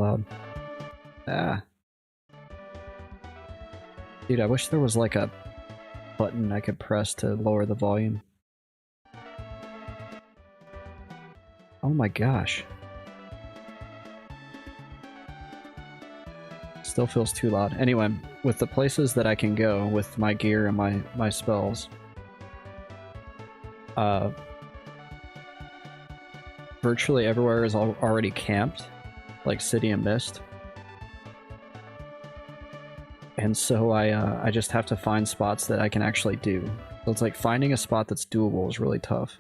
loud. Ah. Dude, I wish there was like a button I could press to lower the volume. Oh my gosh. Still feels too loud. Anyway, with the places that I can go with my gear and my spells, virtually everywhere is already camped, like City of Mist. And so I just have to find spots that I can actually do. So it's like finding a spot that's doable is really tough.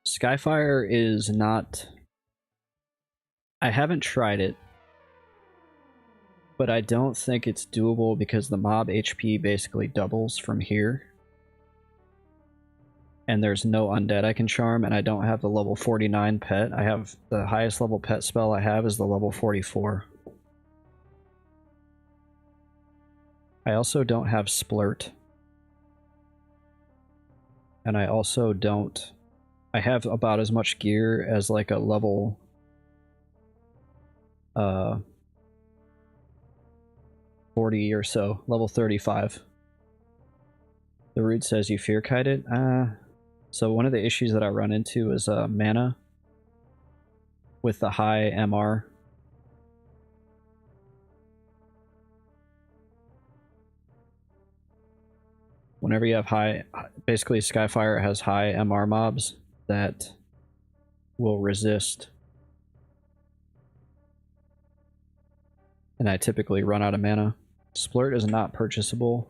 Skyfire is not... I haven't tried it, but I don't think it's doable because the mob HP basically doubles from here. And there's no undead I can charm, and I don't have the level 49 pet. I have the highest level pet spell I have is the level 44. I also don't have Splurt. And I also don't... I have about as much gear as like a level... 40 or so, level 35. The root says you fear kited. So one of the issues that I run into is mana with the high MR. Whenever you have high, basically Skyfire has high MR mobs that will resist. And I typically run out of mana. Splurt is not purchasable.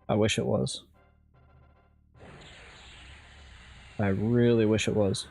I wish it was. I really wish it was.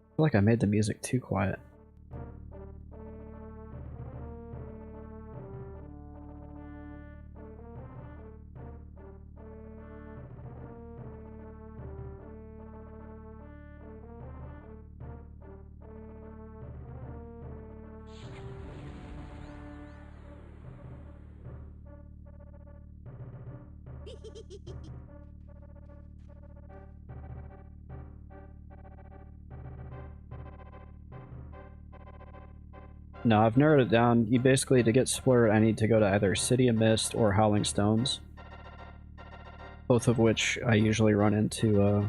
I feel like I made the music too quiet. No, I've narrowed it down. You basically, to get Splurt, I need to go to either City of Mist or Howling Stones. Both of which I usually run into a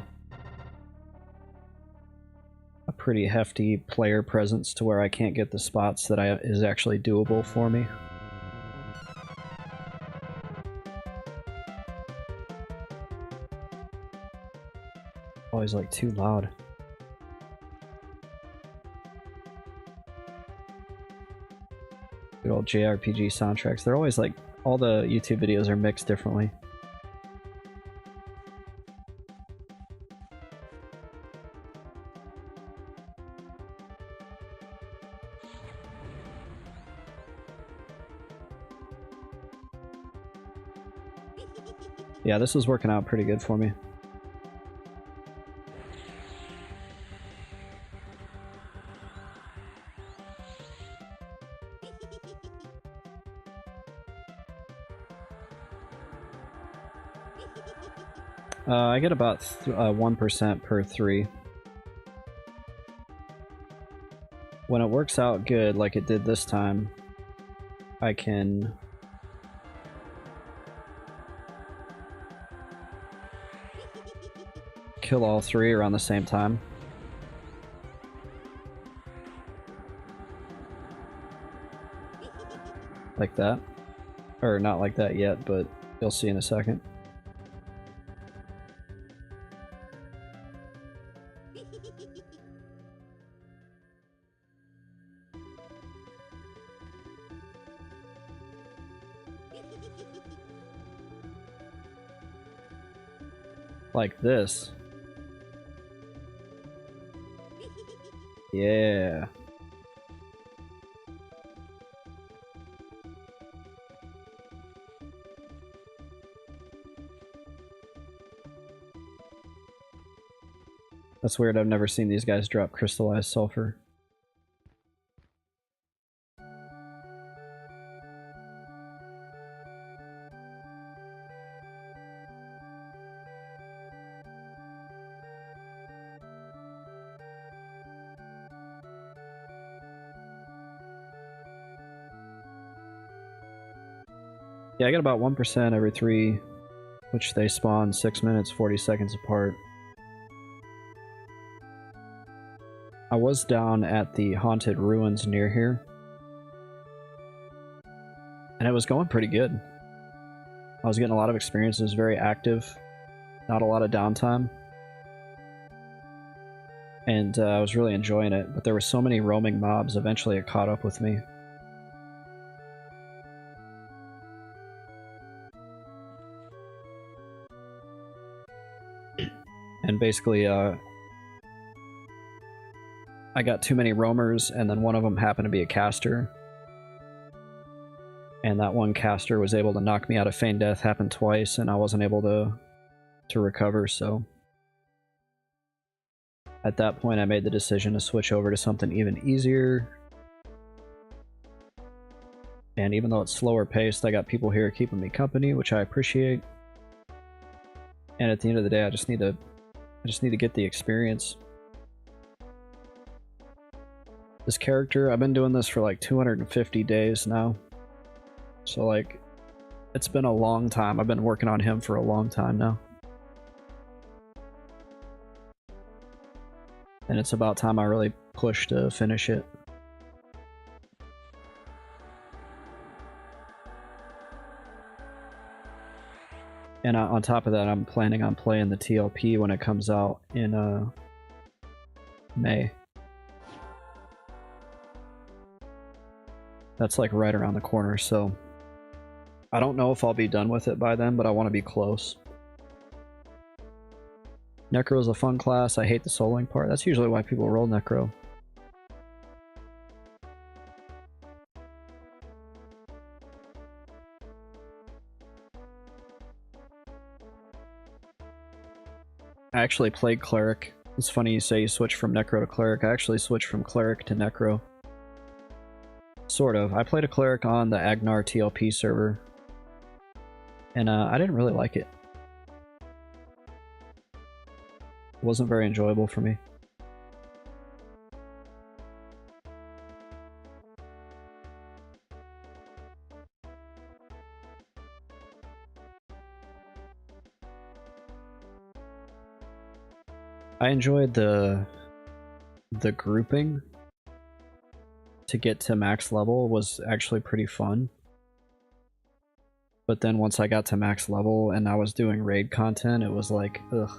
pretty hefty player presence to where I can't get the spots that is actually doable for me. Always like too loud. Good old JRPG soundtracks. They're always like, all the YouTube videos are mixed differently. Yeah, this is working out pretty good for me. I get about 1% per 3. When it works out good, like it did this time, I can... kill all 3 around the same time. Like that. Or not like that yet, but you'll see in a second. Like this. Yeah. That's weird, I've never seen these guys drop crystallized sulfur. Yeah, I get about 1% every 3, which they spawn 6 minutes, 40 seconds apart. I was down at the haunted ruins near here, and it was going pretty good. I was getting a lot of experience, it was very active, not a lot of downtime. And I was really enjoying it, but there were so many roaming mobs, eventually it caught up with me. And basically, I got too many roamers, and then one of them happened to be a caster. And that one caster was able to knock me out of Feign Death, happened twice, and I wasn't able to recover, so... At that point, I made the decision to switch over to something even easier. And even though it's slower paced, I got people here keeping me company, which I appreciate. And at the end of the day, I just need to get the experience. This character, I've been doing this for like 250 days now. So like, it's been a long time. I've been working on him for a long time now. And it's about time I really push to finish it. And on top of that, I'm planning on playing the TLP when it comes out in May. That's like right around the corner, so I don't know if I'll be done with it by then, but I want to be close. Necro is a fun class. I hate the soloing part. That's usually why people roll Necro. I actually played Cleric. It's funny you say you switch from Necro to Cleric. I actually switched from Cleric to Necro. Sort of. I played a Cleric on the Agnar TLP server. And I didn't really like it. It wasn't very enjoyable for me. I enjoyed the grouping to get to max level was actually pretty fun. But then once I got to max level and I was doing raid content, it was like, ugh.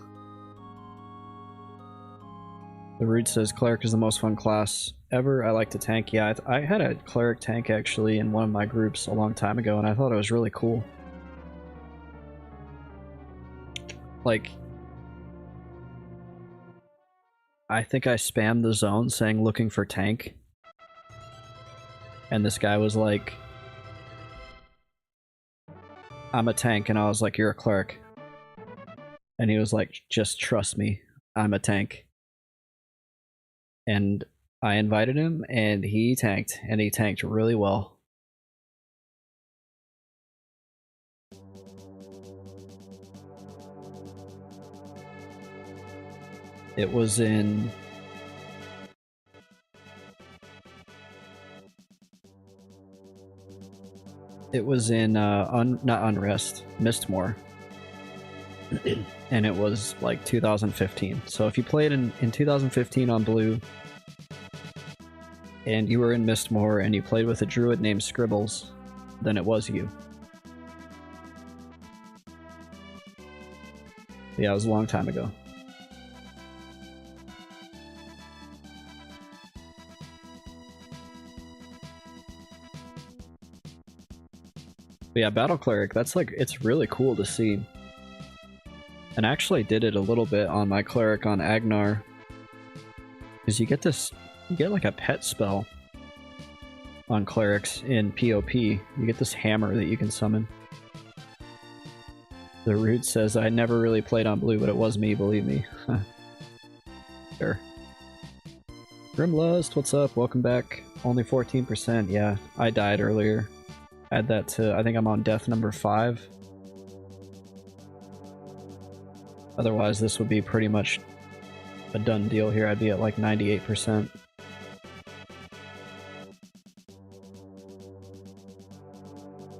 The Root says Cleric is the most fun class ever. I like to tank. Yeah, I had a Cleric tank actually in one of my groups a long time ago, and I thought it was really cool. Like, I think I spammed the zone saying looking for tank. And this guy was like, I'm a tank, and I was like, you're a Cleric. And he was like, just trust me, I'm a tank. And I invited him, and he tanked really well. It was in... It was in, not Unrest, Mistmore. And it was like 2015. So if you played in 2015 on Blue, and you were in Mistmore and you played with a druid named Scribbles, then it was you. Yeah, it was a long time ago. But yeah, Battle Cleric, that's like, it's really cool to see. And I actually did it a little bit on my Cleric on Agnar. Because you get like a pet spell on Clerics in PoP. You get this hammer that you can summon. The Root says, I never really played on blue, but it was me, believe me. Sure. Grimlust, what's up? Welcome back. Only 14%. Yeah, I died earlier. Add that to, I think I'm on death number 5. Otherwise, this would be pretty much a done deal here. I'd be at like 98%.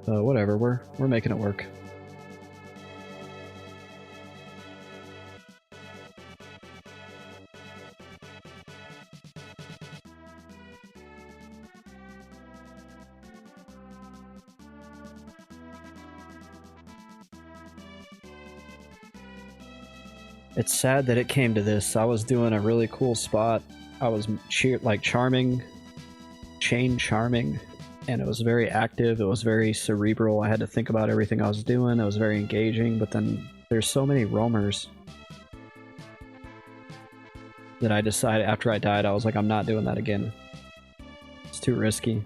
Whatever, we're making it work. It's sad that it came to this. I was doing a really cool spot. I was charming, chain charming, and it was very active. It was very cerebral. I had to think about everything I was doing. It was very engaging, but then there's so many roamers that I decided after I died, I was like, I'm not doing that again. It's too risky.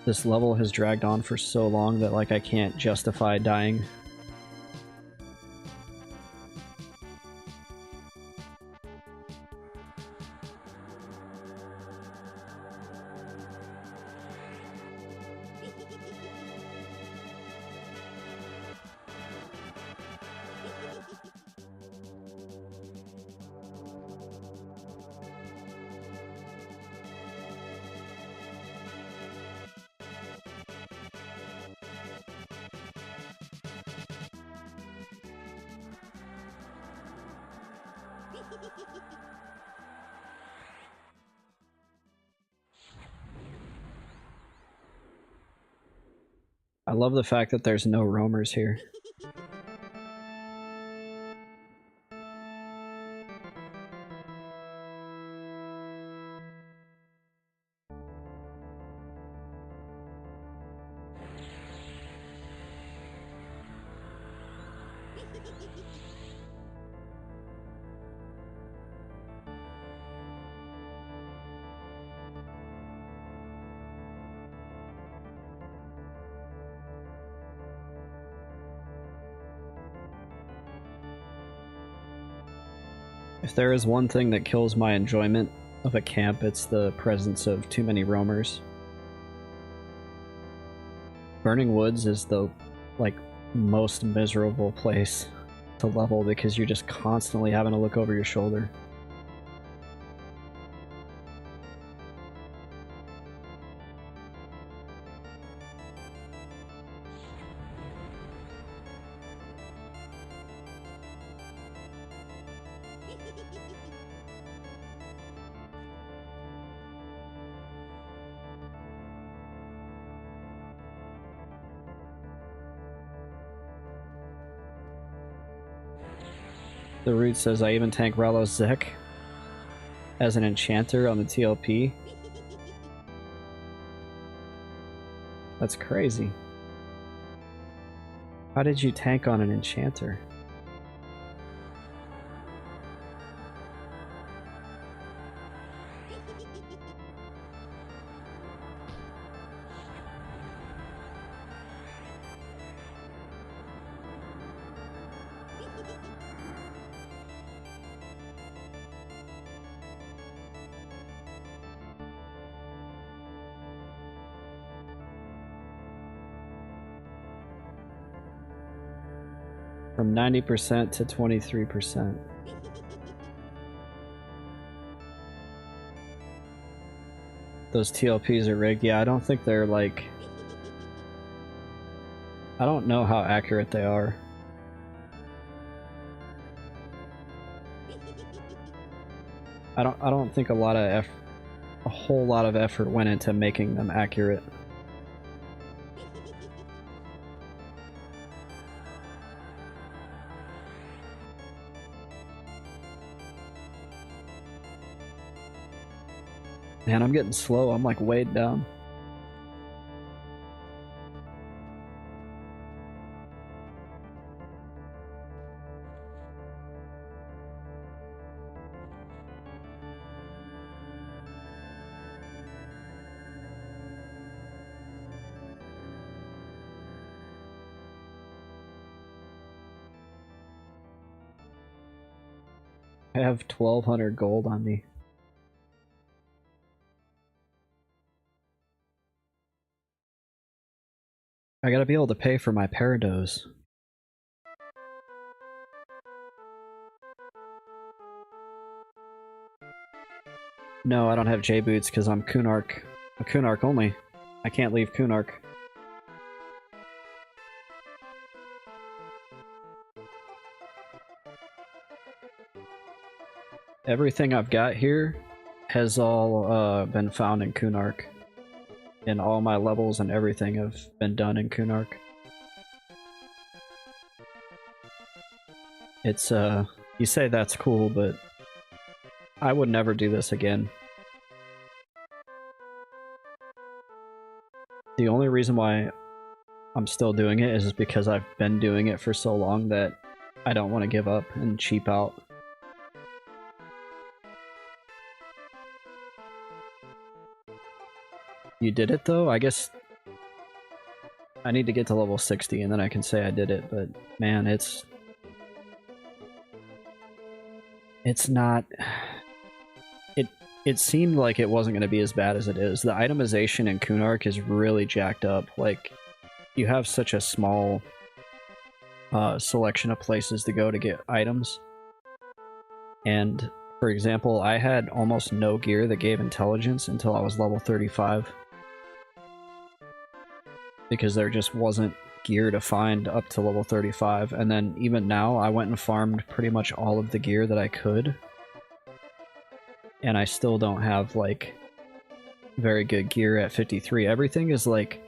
This level has dragged on for so long that like I can't justify dying. I love the fact that there's no roamers here. If there is one thing that kills my enjoyment of a camp, it's the presence of too many roamers. Burning Woods is the, like, most miserable place to level because you're just constantly having to look over your shoulder. The Root says, I even tank Rallo Zek as an enchanter on the TLP. That's crazy. How did you tank on an enchanter? From 90% to 23%. Those TLPs are rigged. Yeah, I don't think they're like... I don't know how accurate they are. I don't think a lot of a whole lot of effort went into making them accurate. Man, I'm getting slow. I'm like weighed down. I have 1,200 gold on me. I gotta be able to pay for my Parados. No, I don't have J-Boots because I'm Kunark. I'm Kunark only. I can't leave Kunark. Everything I've got here has all been found in Kunark. And all my levels and everything have been done in Kunark. It's, you say that's cool, but I would never do this again. The only reason why I'm still doing it is because I've been doing it for so long that I don't want to give up and cheap out. You did it though? I guess I need to get to level 60 and then I can say I did it, but man, it's not... It seemed like it wasn't going to be as bad as it is. The itemization in Kunark is really jacked up. Like, you have such a small selection of places to go to get items. And, for example, I had almost no gear that gave intelligence until I was level 35. Because there just wasn't gear to find up to level 35. And then even now, I went and farmed pretty much all of the gear that I could. And I still don't have, like, very good gear at 53. Everything is, like,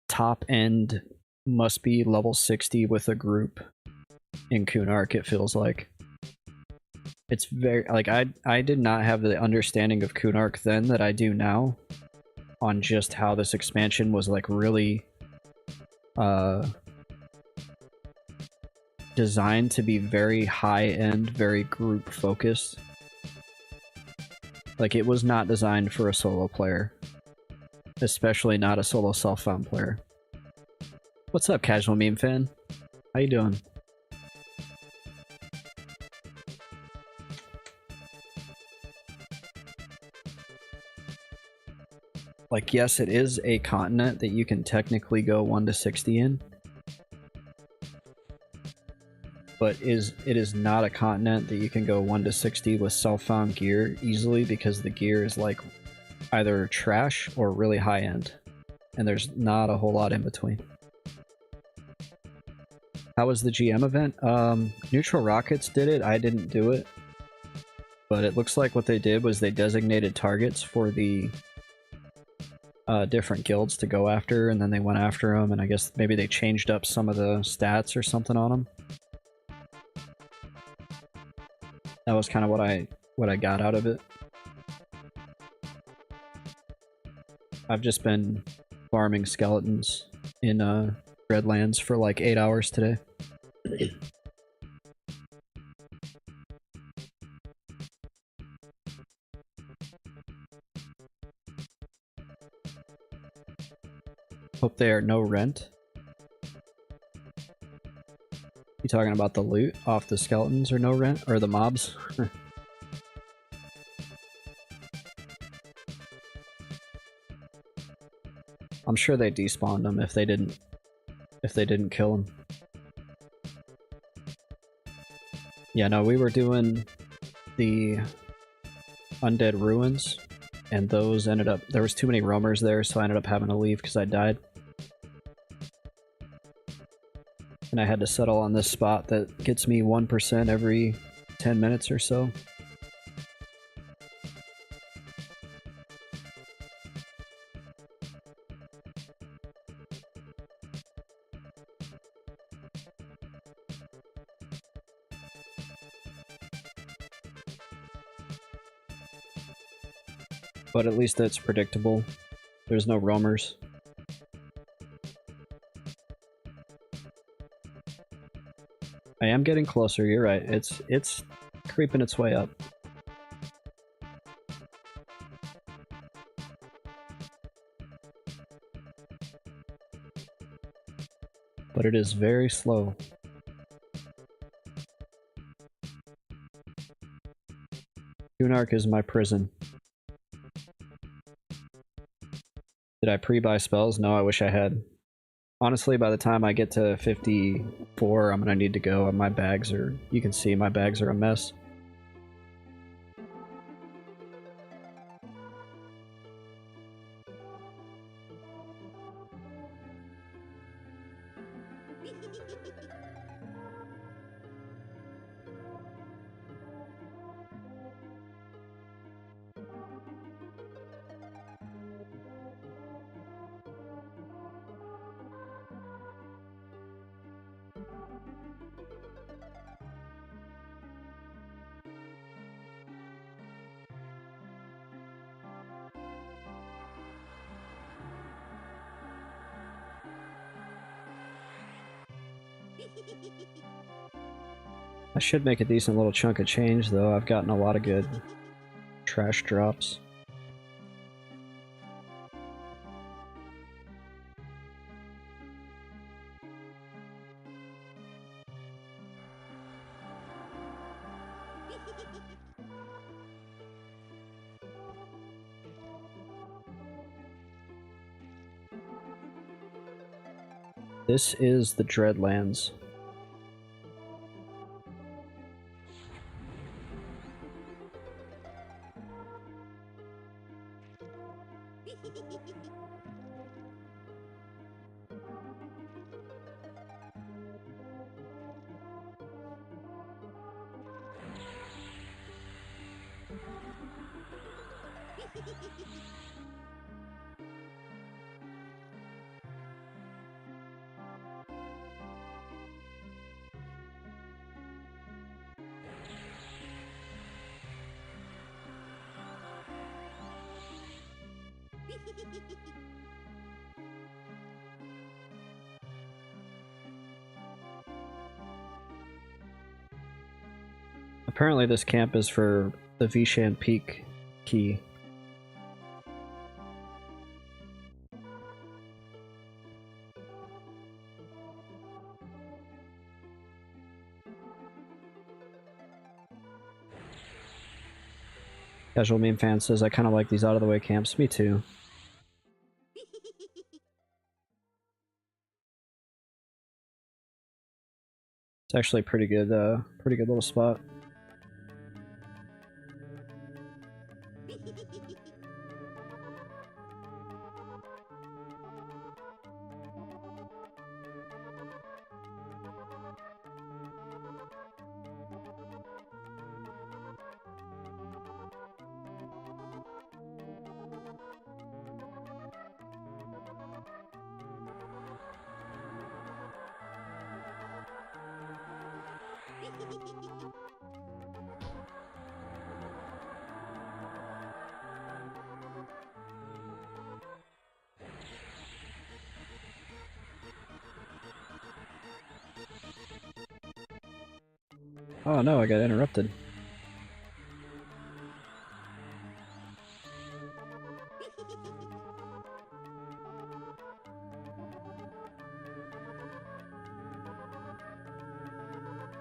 top end must be level 60 with a group in Kunark, it feels like. It's very, like, I did not have the understanding of Kunark then that I do now on just how this expansion was, like, really designed to be very high-end, very group-focused. Like, it was not designed for a solo player. Especially not a solo self-found player. What's up, Casual Meme Fan? How you doing? Like, yes, it is a continent that you can technically go 1 to 60 in. But it is not a continent that you can go 1 to 60 with self-found gear easily, because the gear is like either trash or really high-end. And there's not a whole lot in between. How was the GM event? Neutral Rockets did it, I didn't do it. But it looks like what they did was they designated targets for the different guilds to go after, and then they went after them, and I guess maybe they changed up some of the stats or something on them. That was kind of what I got out of it. I've just been farming skeletons in Dreadlands for like 8 hours today. Hope they are no rent. You talking about the loot off the skeletons or no rent? Or the mobs? I'm sure they despawned them if they didn't kill them. Yeah, no, we were doing the Undead Ruins, and those ended up... There was too many roamers there, so I ended up having to leave because I died. And I had to settle on this spot that gets me 1% every 10 minutes or so. But at least it's predictable. There's no roamers. I am getting closer, you're right. It's creeping its way up. But it is very slow. Tunark is my prison. Did I pre-buy spells? No, I wish I had. Honestly, by the time I get to 54, I'm gonna need to go. My bags are... You can see my bags are a mess. I should make a decent little chunk of change, though. I've gotten a lot of good trash drops. This is the Dreadlands. Apparently this camp is for the Vishan Peak key. Casual Meme Fan says, I kind of like these out-of-the-way camps. Me too. It's actually a pretty good little spot. Oh no, I got interrupted.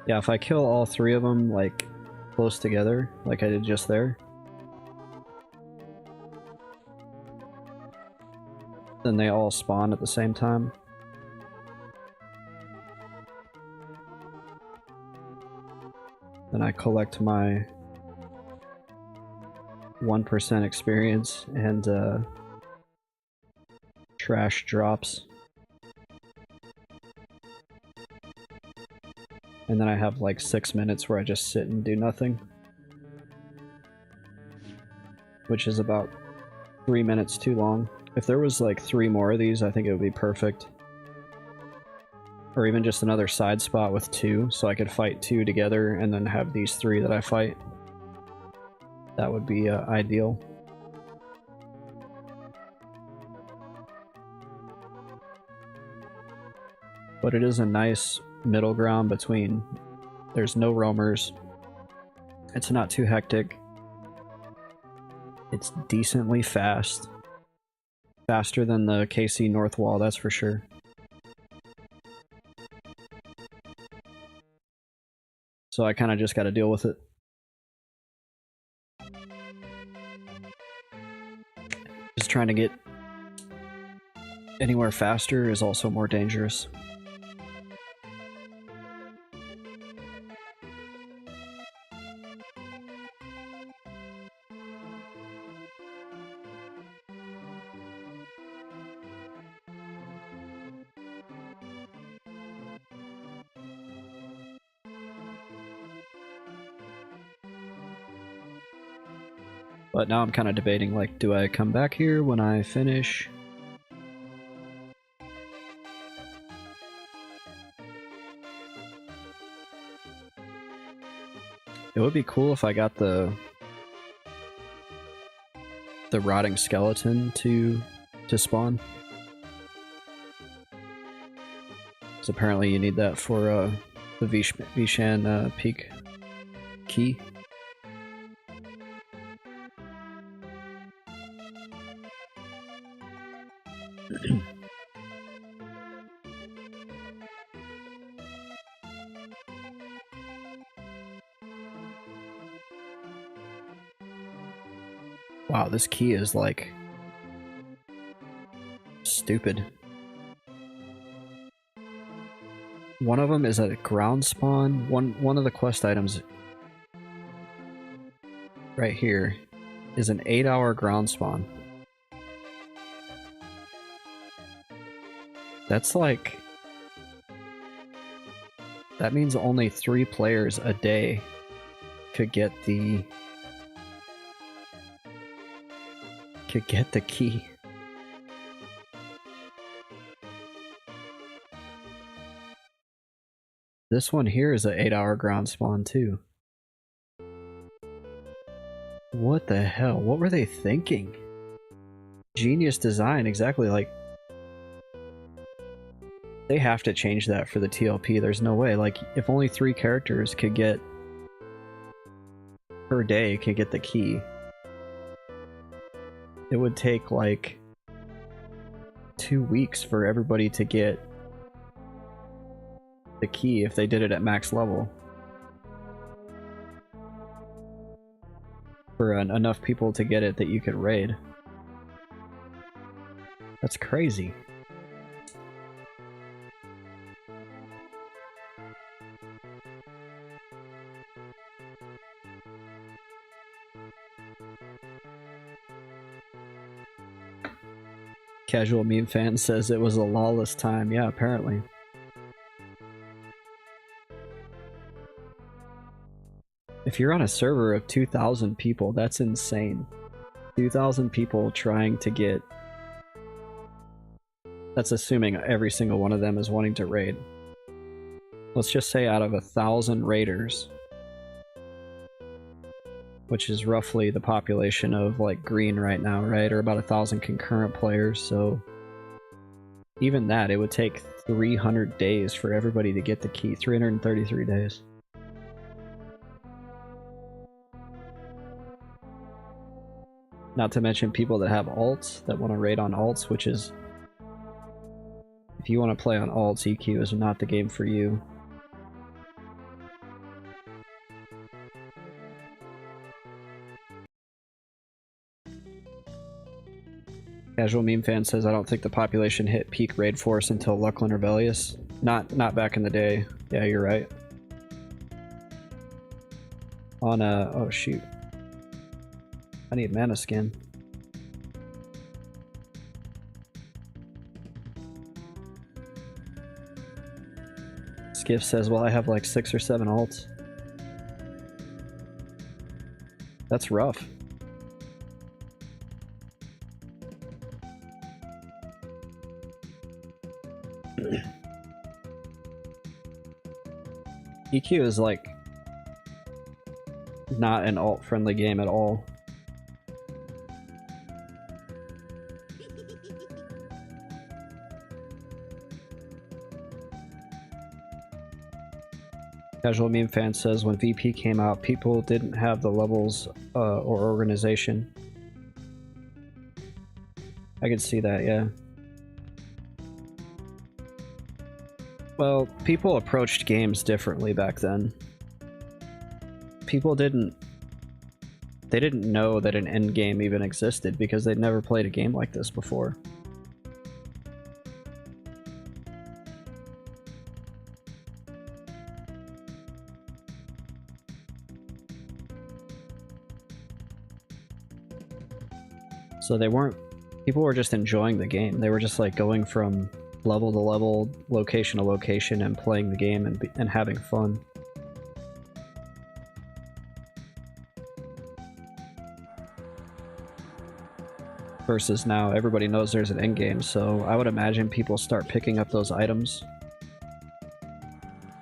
Yeah, if I kill all three of them, like, close together, like I did just there, then they all spawn at the same time. Then I collect my 1% experience and trash drops. And then I have like 6 minutes where I just sit and do nothing. Which is about 3 minutes too long. If there was like 3 more of these, I think it would be perfect. Or even just another side spot with 2, so I could fight 2 together and then have these 3 that I fight. That would be ideal. but it is a nice middle ground between there's no roamers, it's not too hectic, it's decently fast. Faster than the KC North Wall, that's for sure. So I kind of just got to deal with it. Just trying to get anywhere faster is also more dangerous. But now I'm kind of debating, like, do I come back here when I finish? It would be cool if I got the rotting skeleton to spawn. Because apparently you need that for the Vishan Peak key. Wow, this key is like stupid. One of them is a ground spawn. One of the quest items right here is an 8-hour ground spawn. That's like... that means only 3 players a day could get the... key. This one here is an 8-hour ground spawn too. What the hell? What were they thinking? Genius design, exactly. Like, they have to change that for the TLP. There's no way. Like, if only 3 characters could get per day could get the key, it would take like 2 weeks for everybody to get the key if they did it at max level. For enough people to get it that you could raid. That's crazy. Casual Meme Fan says it was a lawless time. Yeah, apparently. If you're on a server of 2,000 people, that's insane. 2,000 people trying to get... That's assuming every single one of them is wanting to raid. Let's just say out of 1,000 raiders, which is roughly the population of like Green right now, right? Or about 1,000 concurrent players, so even that, it would take 300 days for everybody to get the key. 333 days. Not to mention people that have alts, that want to raid on alts, which is... if you want to play on alts, EQ is not the game for you. Casual Meme Fan says, I don't think the population hit peak raid force until Lucklin Rebellious. Not back in the day. Yeah, you're right. On oh shoot. I need mana skin. Skiff says, well, I have like 6 or 7 alts. That's rough. EQ is like not an alt friendly game at all. Casual Meme Fan says when VP came out, people didn't have the levels or organization. I can see that, yeah. Well, people approached games differently back then. People didn't know that an end game even existed because they'd never played a game like this before. So people were just enjoying the game. They were just like going from level to level, location to location, and playing the game and having fun. Versus now, everybody knows there's an endgame, so I would imagine people start picking up those items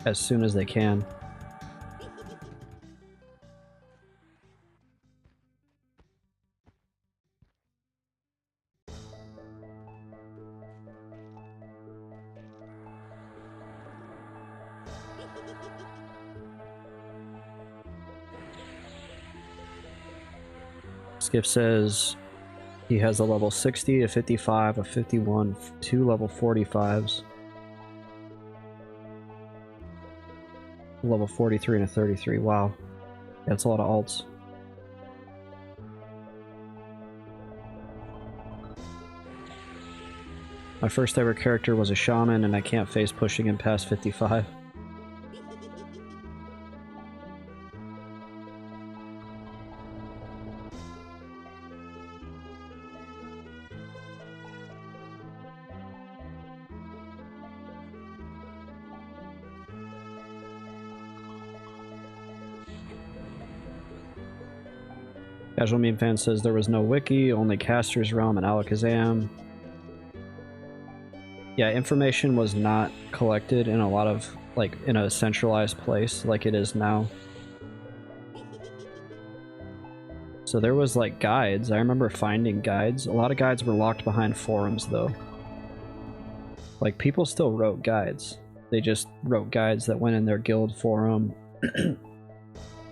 as soon as they can. Skip says he has a level 60, a 55, a 51, 2 level 45s, a level 43 and a 33. Wow. That's a lot of alts. My first ever character was a shaman and I can't face pushing him past 55. Casual Meme Fan says there was no wiki, only Caster's Realm and Alakazam. Yeah, information was not collected in a lot of, like, in a centralized place like it is now. So there was, like, guides. I remember finding guides. A lot of guides were locked behind forums, though. Like, people still wrote guides. They just wrote guides that went in their guild forum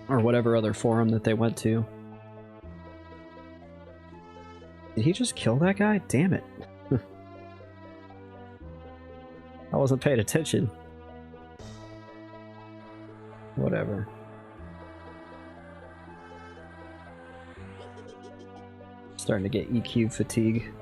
or whatever other forum that they went to. Did he just kill that guy? Damn it. I wasn't paying attention. Whatever. Starting to get EQ fatigue.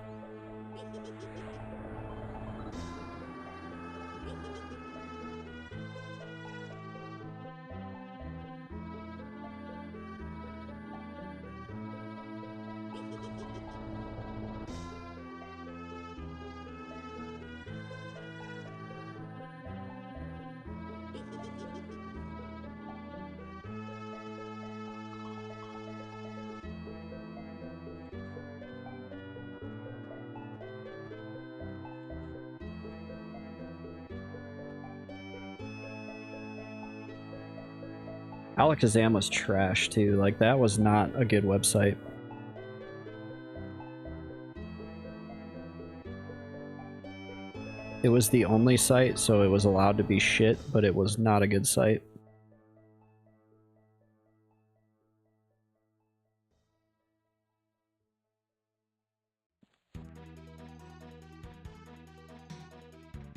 Alakazam was trash too, like that was not a good website. It was the only site, so it was allowed to be shit, but it was not a good site.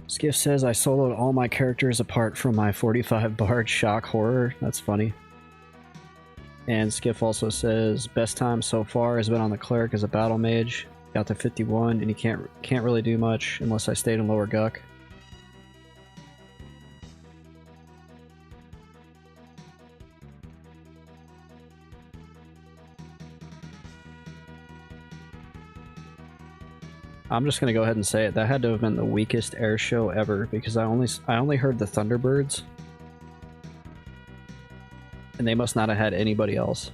Skiff says, I soloed all my characters apart from my 45 Bard Shock Horror. That's funny. And Skiff also says, best time so far has been on the Cleric as a Battle Mage. Got to 51, and he can't really do much unless I stayed in lower Guck. I'm just gonna go ahead and say it. That had to have been the weakest air show ever because I only heard the Thunderbirds, and they must not have had anybody else.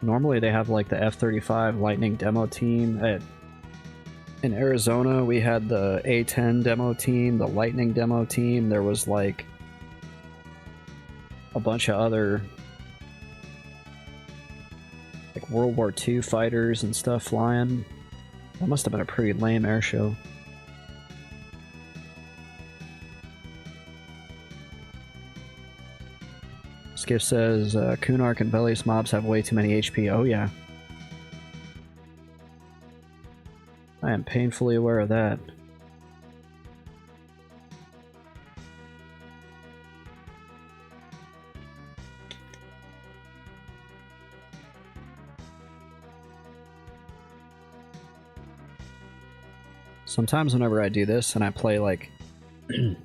Normally they have like the F-35 Lightning demo team. In Arizona we had the A-10 demo team, the Lightning demo team. There was like a bunch of other like World War II fighters and stuff flying. That must have been a pretty lame air show. Skiff says, Kunark and Velious mobs have way too many HP. Oh yeah. I am painfully aware of that. Sometimes whenever I do this and I play like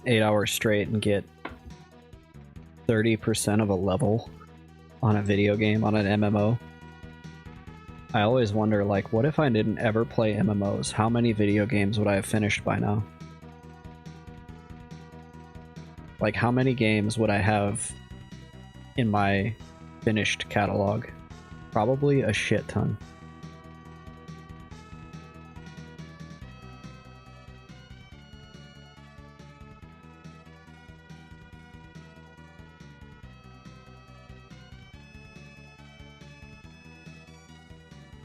8 hours straight and get 30% of a level on a video game, on an MMO, I always wonder, like, what if I didn't ever play MMOs? How many video games would I have finished by now? Like, how many games would I have in my finished catalog? Probably a shit ton.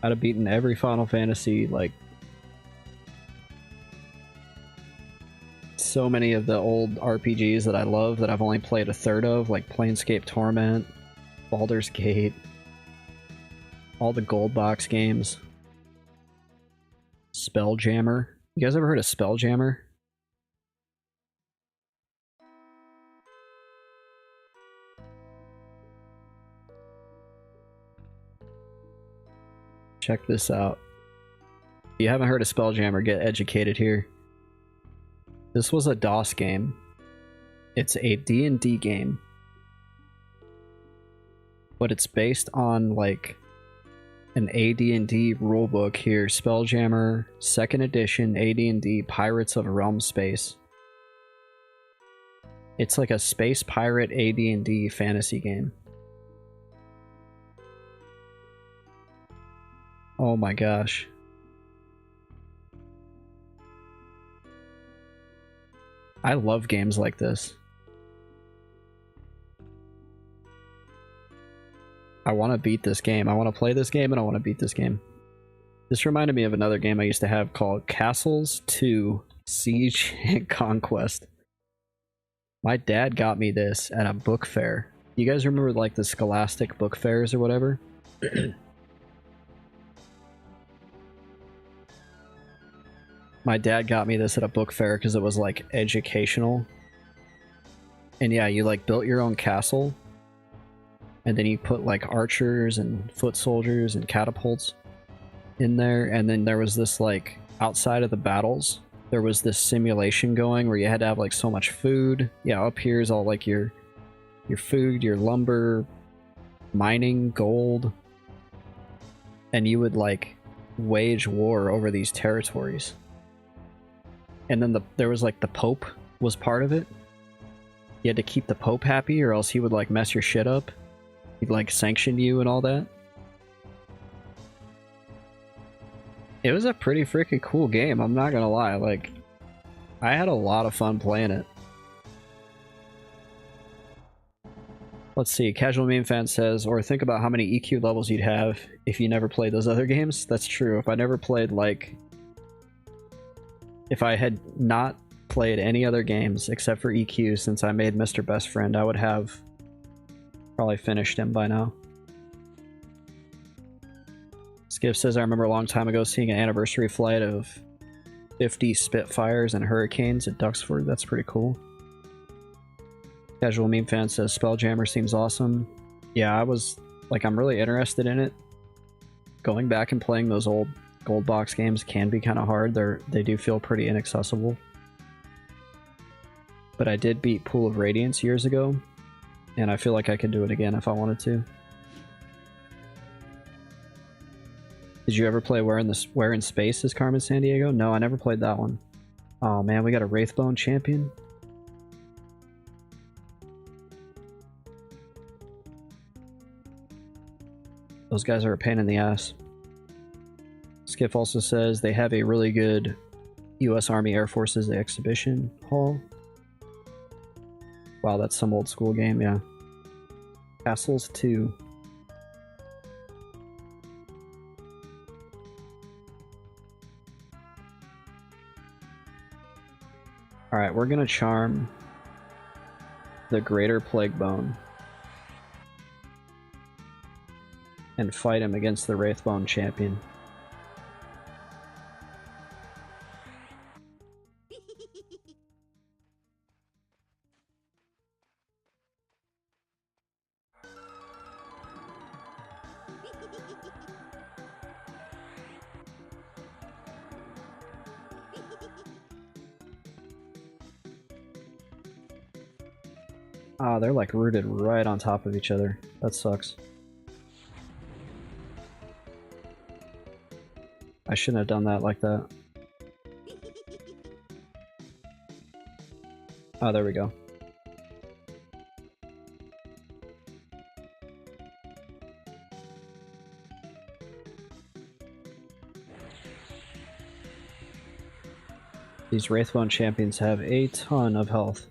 I'd have beaten every Final Fantasy, like so many of the old RPGs that I love that I've only played a third of, like Planescape Torment, Baldur's Gate, all the gold box games. Spelljammer. You guys ever heard of Spelljammer? Check this out. If you haven't heard of Spelljammer, get educated here. This was a DOS game. It's a D&D game. But it's based on like an AD&D rulebook here. Spelljammer, 2nd edition, AD&D, Pirates of Realm Space. It's like a space pirate AD&D fantasy game. Oh my gosh. I love games like this. I want to beat this game. I want to play this game and I want to beat this game. This reminded me of another game I used to have called Castles 2 Siege and Conquest. My dad got me this at a book fair. You guys remember like the Scholastic book fairs or whatever? My dad got me this at a book fair because it was like educational. And yeah, you like built your own castle. And then you put like archers and foot soldiers and catapults in there. And then there was this like outside of the battles, there was this simulation going where you had to have like so much food. Yeah, up here is all like your food, your lumber, mining, gold. And you would like wage war over these territories. And then there was like the Pope was part of it. You had to keep the Pope happy or else he would like mess your shit up. He'd like sanction you and all that. It was a pretty freaking cool game, I'm not gonna lie. Like, I had a lot of fun playing it. Let's see, Casual Meme Fan says, or think about how many EQ levels you'd have if you never played those other games. That's true. If I never played like... If I had not played any other games except for EQ since I made Mr. Best Friend, I would have probably finished him by now. Skiff says, I remember a long time ago seeing an anniversary flight of 50 Spitfires and Hurricanes at Duxford. That's pretty cool. Casual Meme Fan says, Spelljammer seems awesome. Yeah, I was, like, I'm really interested in it. Going back and playing those old gold box games can be kind of hard. They do feel pretty inaccessible. But I did beat Pool of Radiance years ago, and I feel like I could do it again if I wanted to. Did you ever play Where in Space is Carmen Sandiego? No, I never played that one. Oh man, we got a Wraithbone champion. Those guys are a pain in the ass. Skiff also says they have a really good U.S. Army Air Forces exhibition hall. Wow, that's some old school game, yeah. Castles 2. Alright, we're gonna charm the Greater Plague Bone. and fight him against the Wraithbone champion. Ah, they're like rooted right on top of each other. That sucks. I shouldn't have done that like that. Oh, there we go. These Wraithbone champions have a ton of health.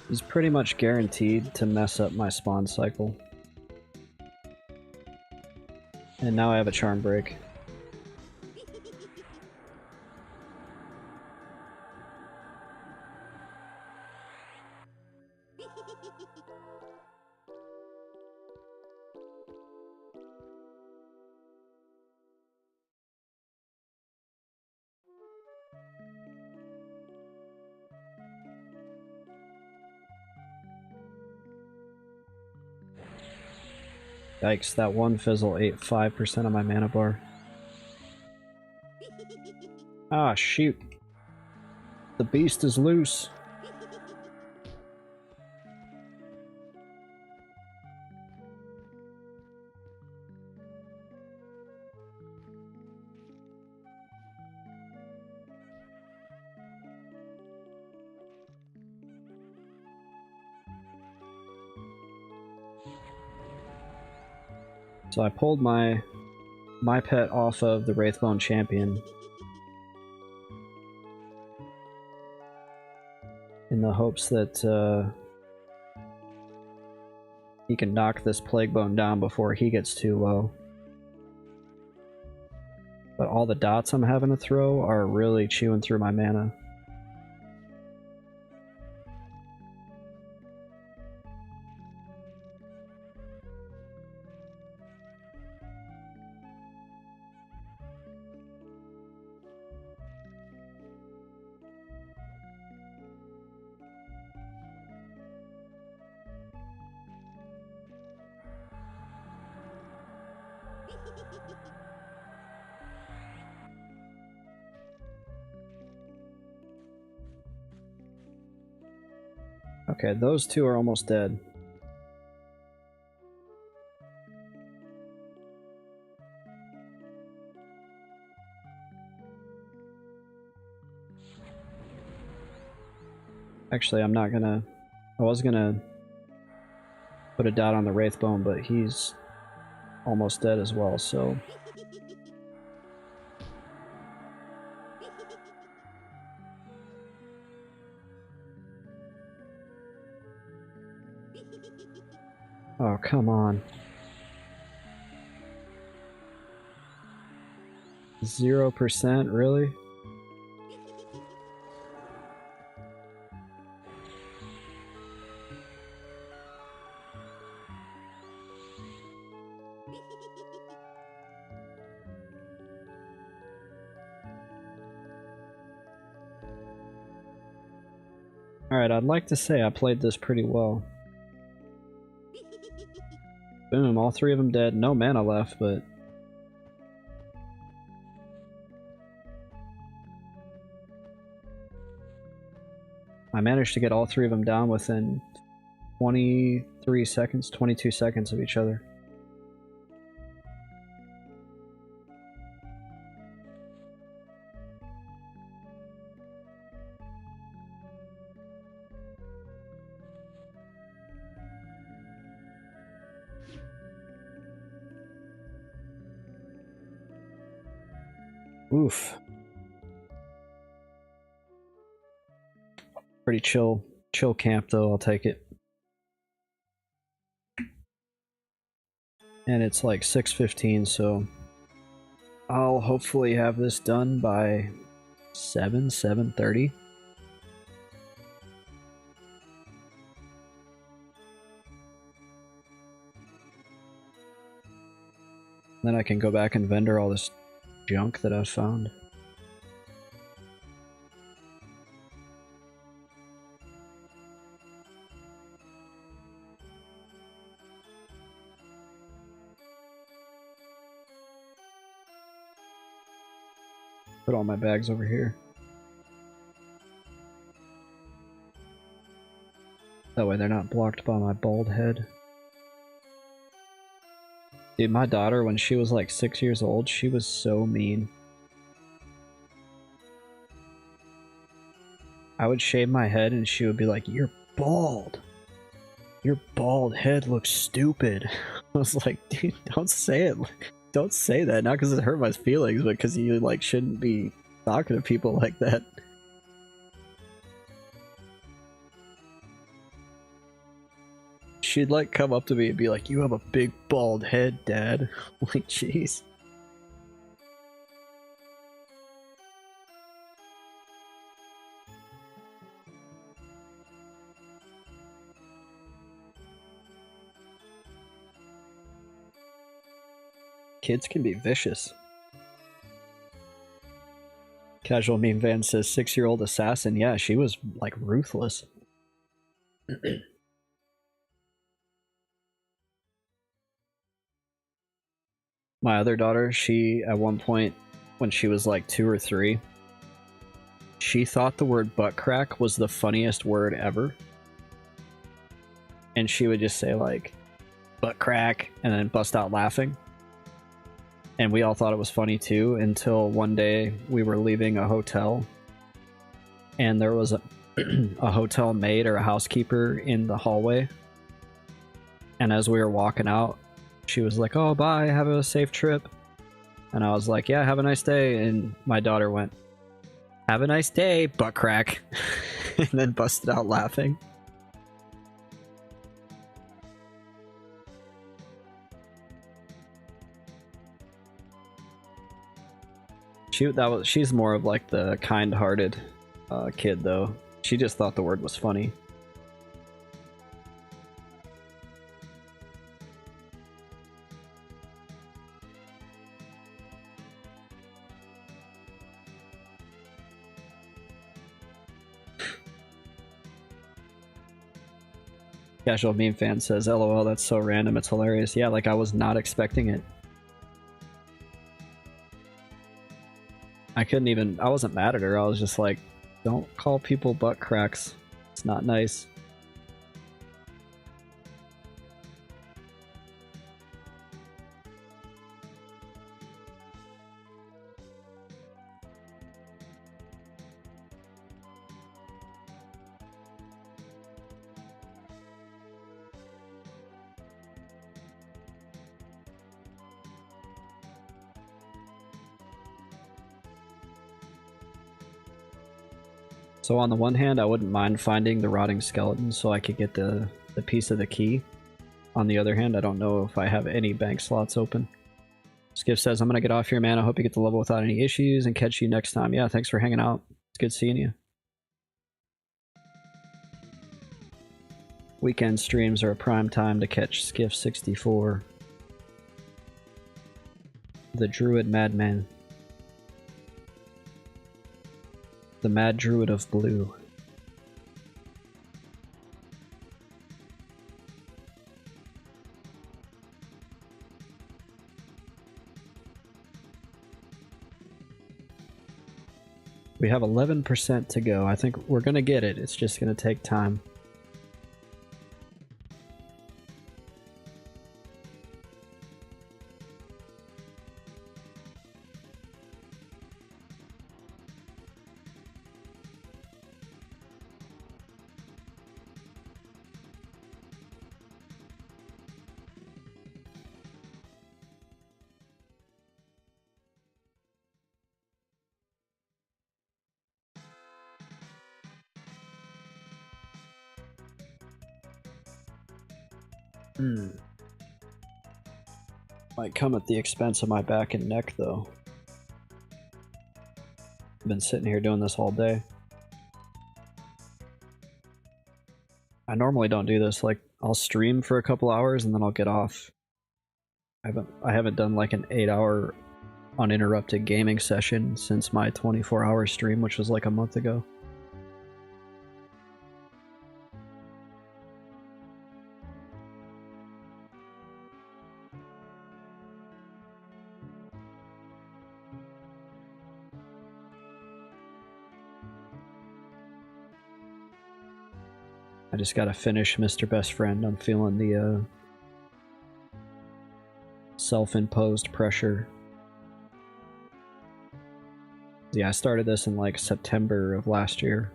He's pretty much guaranteed to mess up my spawn cycle. And now I have a charm break. Yikes, that one fizzle ate 5% of my mana bar. Ah, shoot. The beast is loose. So I pulled my pet off of the Wraithbone champion in the hopes that he can knock this Plaguebone down before he gets too low. But all the dots I'm having to throw are really chewing through my mana. Okay, those two are almost dead. Actually, I'm not gonna... I was gonna put a dot on the Wraithbone, but he's almost dead as well, so... Oh, come on. 0%, really? Alright, I'd like to say I played this pretty well. Boom, all three of them dead. No mana left, but... I managed to get all three of them down within 23 seconds, 22 seconds of each other. Oof. Pretty chill camp though, I'll take it. and it's like 6:15, so I'll hopefully have this done by 7:30. Then I can go back and vendor all this junk that I've found. Put all my bags over here. That way they're not blocked by my bald head. Dude, my daughter, when she was like 6 years old, she was so mean. I would shave my head and she would be like, "You're bald. Your bald head looks stupid." I was like, dude, don't say it. Don't say that. Not because it hurt my feelings, but because you like shouldn't be talking to people like that. She'd like come up to me and be like, "You have a big bald head, Dad." I'm like, jeez. Kids can be vicious. Casual Meme Van says 6-year-old assassin. Yeah, she was like ruthless. My other daughter, she at one point when she was like 2 or 3, she thought the word butt crack was the funniest word ever. And she would just say like butt crack and then bust out laughing. And we all thought it was funny too, until one day we were leaving a hotel and there was a, a hotel maid or a housekeeper in the hallway. And as we were walking out, she was like, "Oh, bye, have a safe trip." And I was like, "Yeah, have a nice day." And my daughter went, "Have a nice day, butt crack." And then busted out laughing. She's more of like the kind-hearted kid though. She just thought the word was funny. Casual Meme Fan says, "LOL, that's so random, it's hilarious." Yeah, like I was not expecting it. I wasn't mad at her, I was just like, don't call people butt cracks. It's not nice. So on the one hand, I wouldn't mind finding the rotting skeleton so I could get the piece of the key. On the other hand, I don't know if I have any bank slots open. Skiff says, "I'm gonna get off here, man. I hope you get the level without any issues and catch you next time." Yeah, thanks for hanging out. It's good seeing you. Weekend streams are a prime time to catch Skiff 64. The Druid Madman. The Mad Druid of Blue. We have 11% to go. I think we're gonna get it. It's just gonna take time. Might come at the expense of my back and neck, though. I've been sitting here doing this all day. I normally don't do this. Like, I'll stream for a couple hours and then I'll get off. I haven't done like an 8-hour uninterrupted gaming session since my 24-hour stream, which was like a month ago. I just gotta finish Mr. Best Friend. I'm feeling the self-imposed pressure. Yeah, I started this in like September of last year.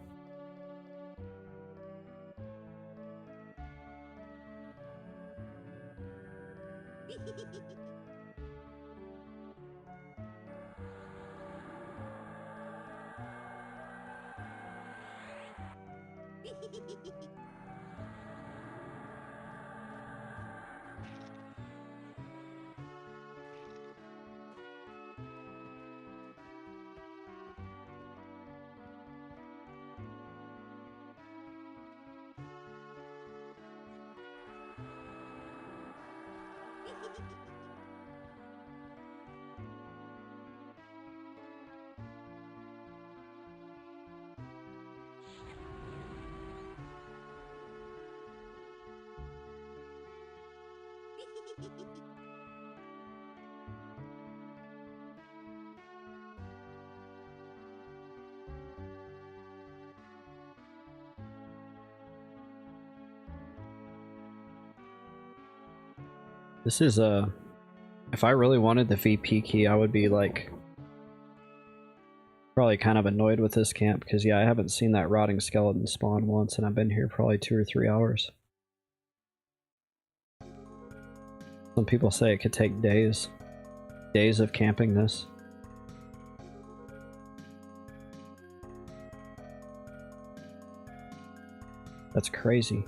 This is if I really wanted the VP key, I would be like probably kind of annoyed with this camp, because yeah, I haven't seen that rotting skeleton spawn once and I've been here probably 2 or 3 hours. Some people say it could take days of camping this. That's crazy.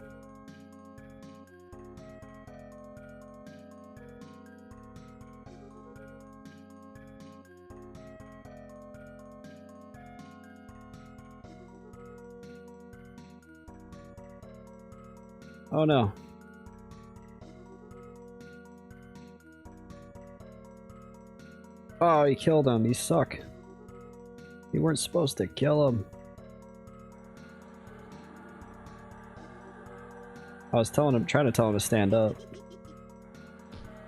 Oh no. Oh, he killed him. You suck. You weren't supposed to kill him. I was trying to tell him to stand up.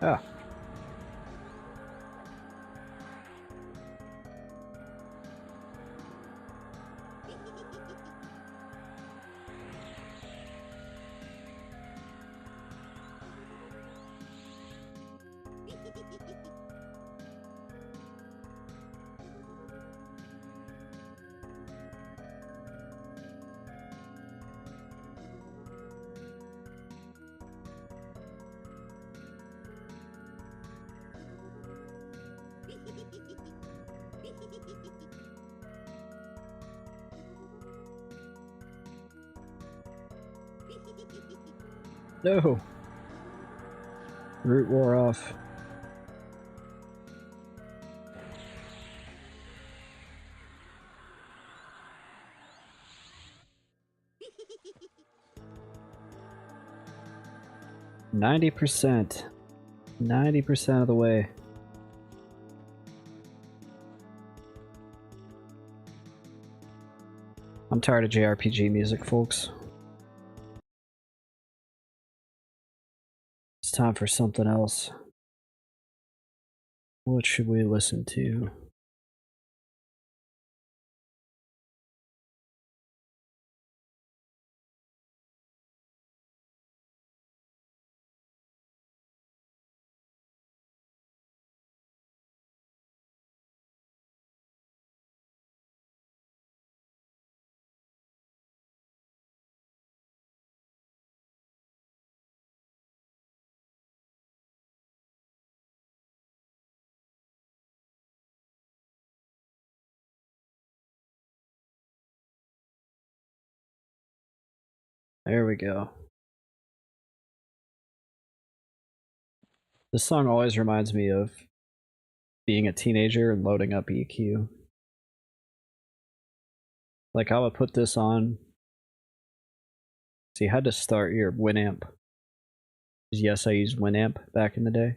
Ah. No! Root wore off. %. 90% of the way. I'm tired of JRPG music, folks. It's time for something else. What should we listen to? There we go. This song always reminds me of being a teenager and loading up EQ. Like, I would put this on. So you had to start your Winamp. Yes, I used Winamp back in the day.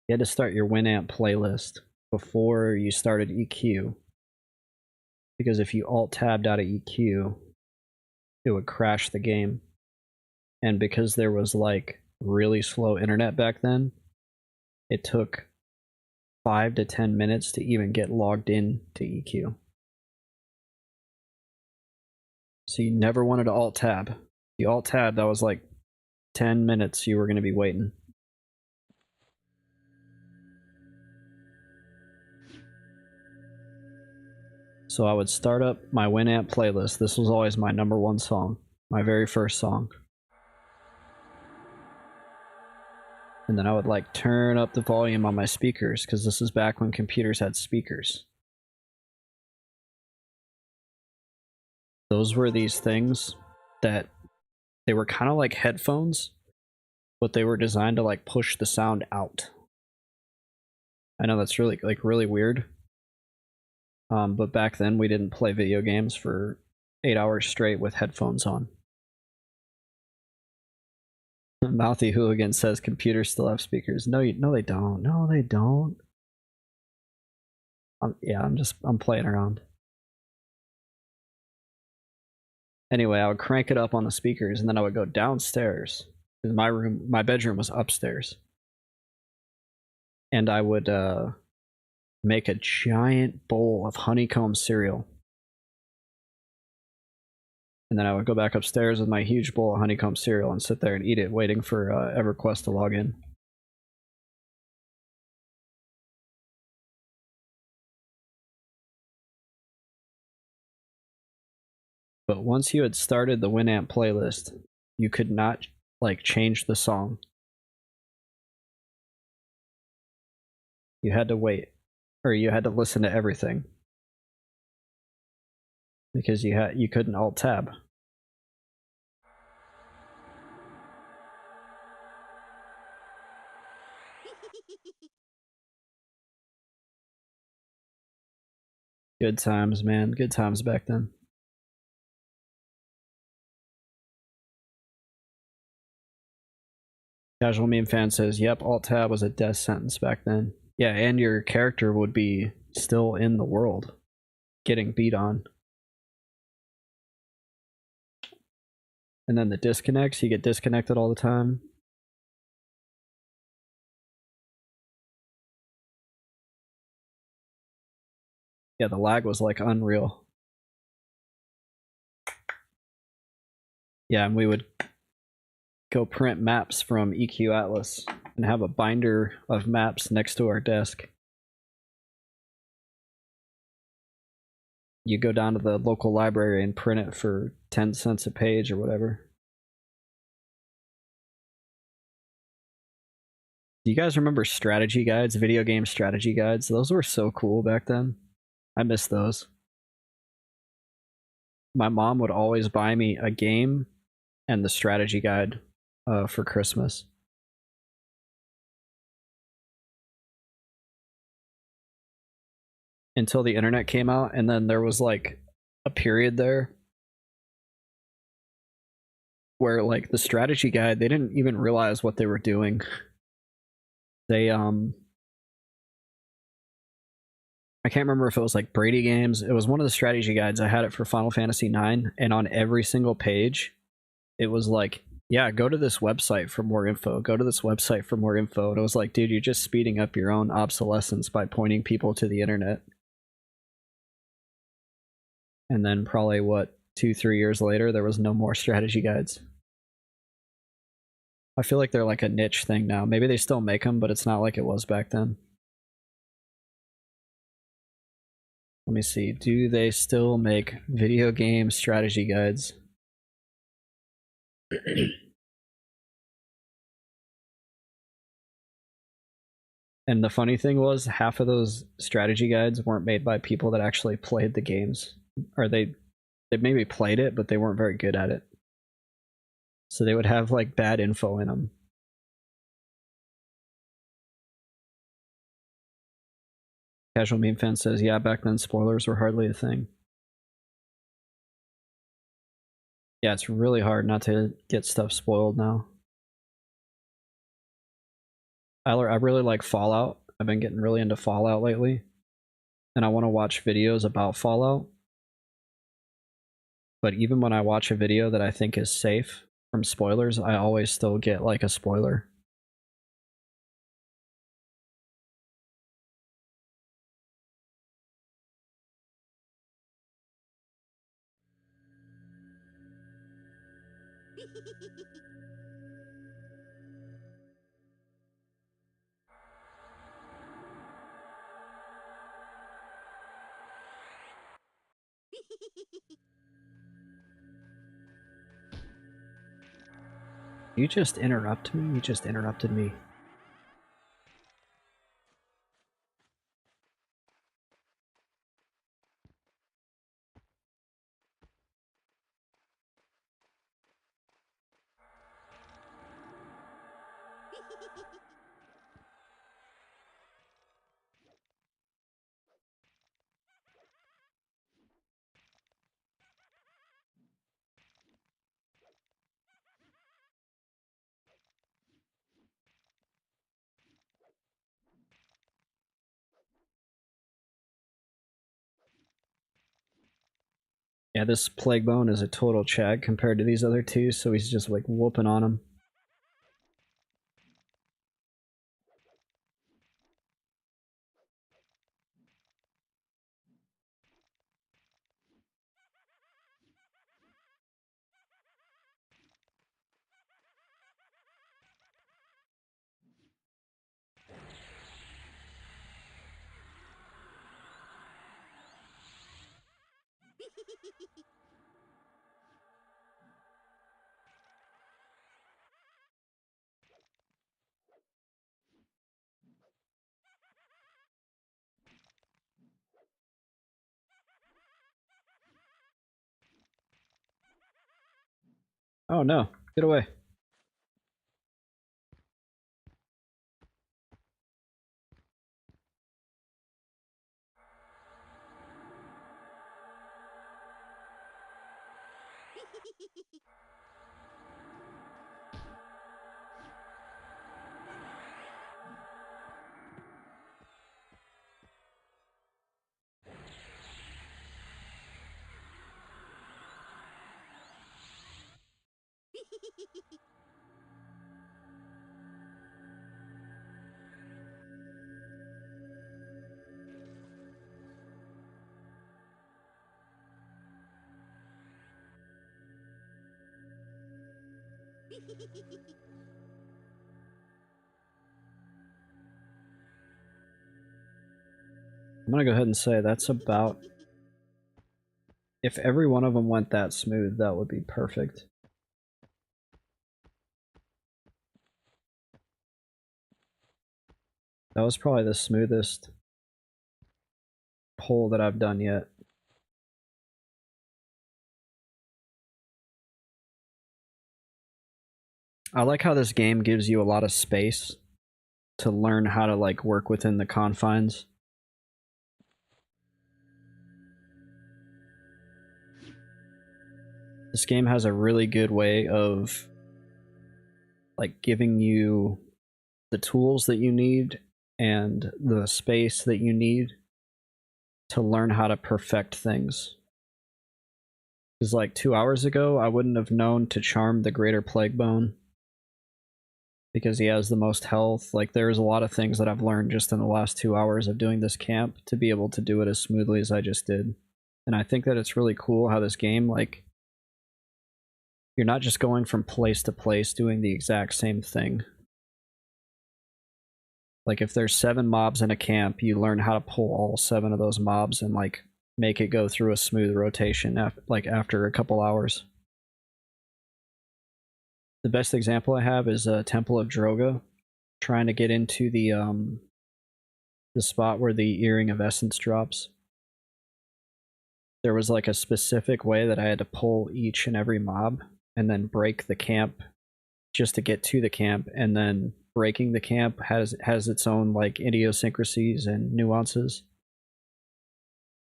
You had to start your Winamp playlist before you started EQ. Because if you alt-tabbed out of EQ, it would crash the game. And because there was like really slow internet back then, it took 5 to 10 minutes to even get logged in to EQ. So you never wanted to alt-tab. You alt-tab, that was like 10 minutes you were going to be waiting. So I would start up my Winamp playlist. This was always my #1 song, my very first song. And then I would like turn up the volume on my speakers, because this is back when computers had speakers. Those were these things that they were kind of like headphones, but they were designed to like push the sound out. I know that's really weird. But back then we didn't play video games for 8 hours straight with headphones on. Mouthy Hooligan says computers still have speakers. No, no, they don't. No, they don't. Yeah, I'm playing around. Anyway, I would crank it up on the speakers, and then I would go downstairs. My bedroom was upstairs. And I would make a giant bowl of honeycomb cereal. And then I would go back upstairs with my huge bowl of honeycomb cereal and sit there and eat it, waiting for EverQuest to log in. But once you had started the Winamp playlist, you could not like change the song. You had to wait, or you had to listen to everything, because you couldn't alt tab. Good times, man. Good times back then. Casual Meme Fan says, yep, alt-tab was a death sentence back then. Yeah, and your character would be still in the world, getting beat on. And then the disconnects, you get disconnected all the time. Yeah, the lag was like unreal. Yeah, and we would go print maps from EQ Atlas and have a binder of maps next to our desk. You go down to the local library and print it for 10 cents a page or whatever. Do you guys remember strategy guides, video game strategy guides? Those were so cool back then. I miss those. My mom would always buy me a game and the strategy guide for Christmas. Until the internet came out, and then there was like a period there where like the strategy guide, they didn't even realize what they were doing. They I can't remember if it was like Brady Games. It was one of the strategy guides. I had it for Final Fantasy IX, and on every single page it was like, yeah, go to this website for more info. Go to this website for more info. And it was like, dude, you're just speeding up your own obsolescence by pointing people to the internet. And then probably, what, 2-3 years later, there was no more strategy guides. I feel like they're like a niche thing now. Maybe they still make them, but it's not like it was back then. Let me see. Do they still make video game strategy guides? And the funny thing was, half of those strategy guides weren't made by people that actually played the games. Or they maybe played it, but they weren't very good at it. So they would have like bad info in them. Casual Meme Fan says, yeah, back then spoilers were hardly a thing. Yeah, it's really hard not to get stuff spoiled now. I really like Fallout. I've been getting really into Fallout lately. And I want to watch videos about Fallout. But even when I watch a video that I think is safe from spoilers, I always still get like a spoiler. You just interrupt me? You just interrupted me. Yeah, this Plague Bone is a total chag compared to these other two, so he's just like whooping on him. Oh no, get away. I'm gonna go ahead and say that's about... If every one of them went that smooth, that would be perfect. That was probably the smoothest pull that I've done yet. I like how this game gives you a lot of space to learn how to like work within the confines. This game has a really good way of like giving you the tools that you need and the space that you need to learn how to perfect things. Because like 2 hours ago, I wouldn't have known to charm the Greater Plague Bone because he has the most health. Like there's a lot of things that I've learned just in the last 2 hours of doing this camp to be able to do it as smoothly as I just did. And I think that it's really cool how this game, like, you're not just going from place to place doing the exact same thing. Like if there's 7 mobs in a camp, you learn how to pull all 7 of those mobs and like make it go through a smooth rotation after a couple hours. The best example I have is Temple of Droga, trying to get into the spot where the Earring of Essence drops. There was like a specific way that I had to pull each and every mob and then break the camp just to get to the camp, and then breaking the camp has its own like idiosyncrasies and nuances.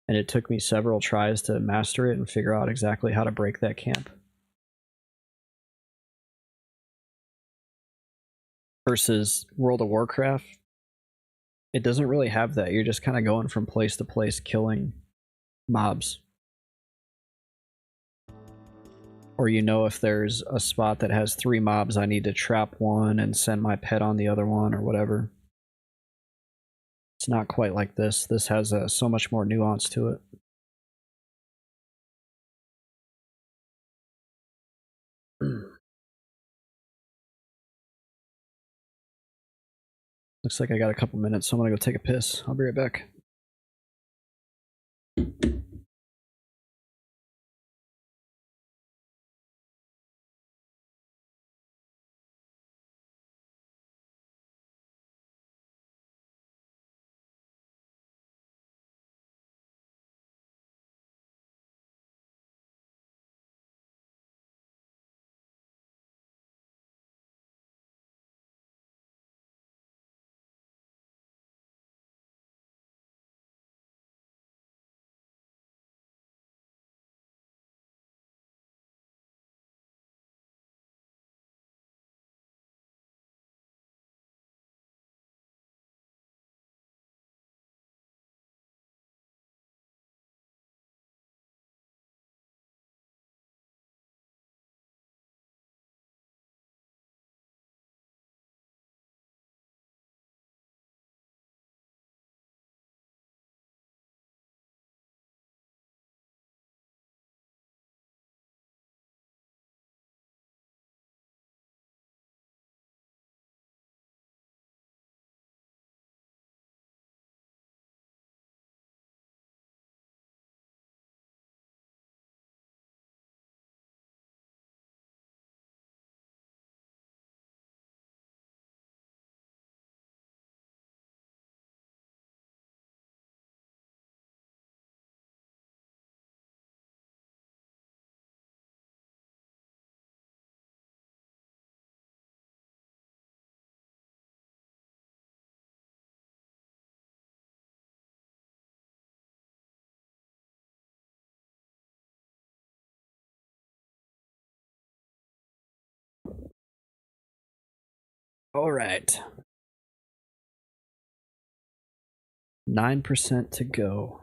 And it took me several tries to master it and figure out exactly how to break that camp. Versus World of Warcraft, it doesn't really have that. You're just kind of going from place to place killing mobs. Or you know if there's a spot that has 3 mobs, I need to trap one and send my pet on the other one or whatever. It's not quite like this. This has so much more nuance to it. Looks like I got a couple minutes, so I'm gonna go take a piss. I'll be right back. All right. 9% to go.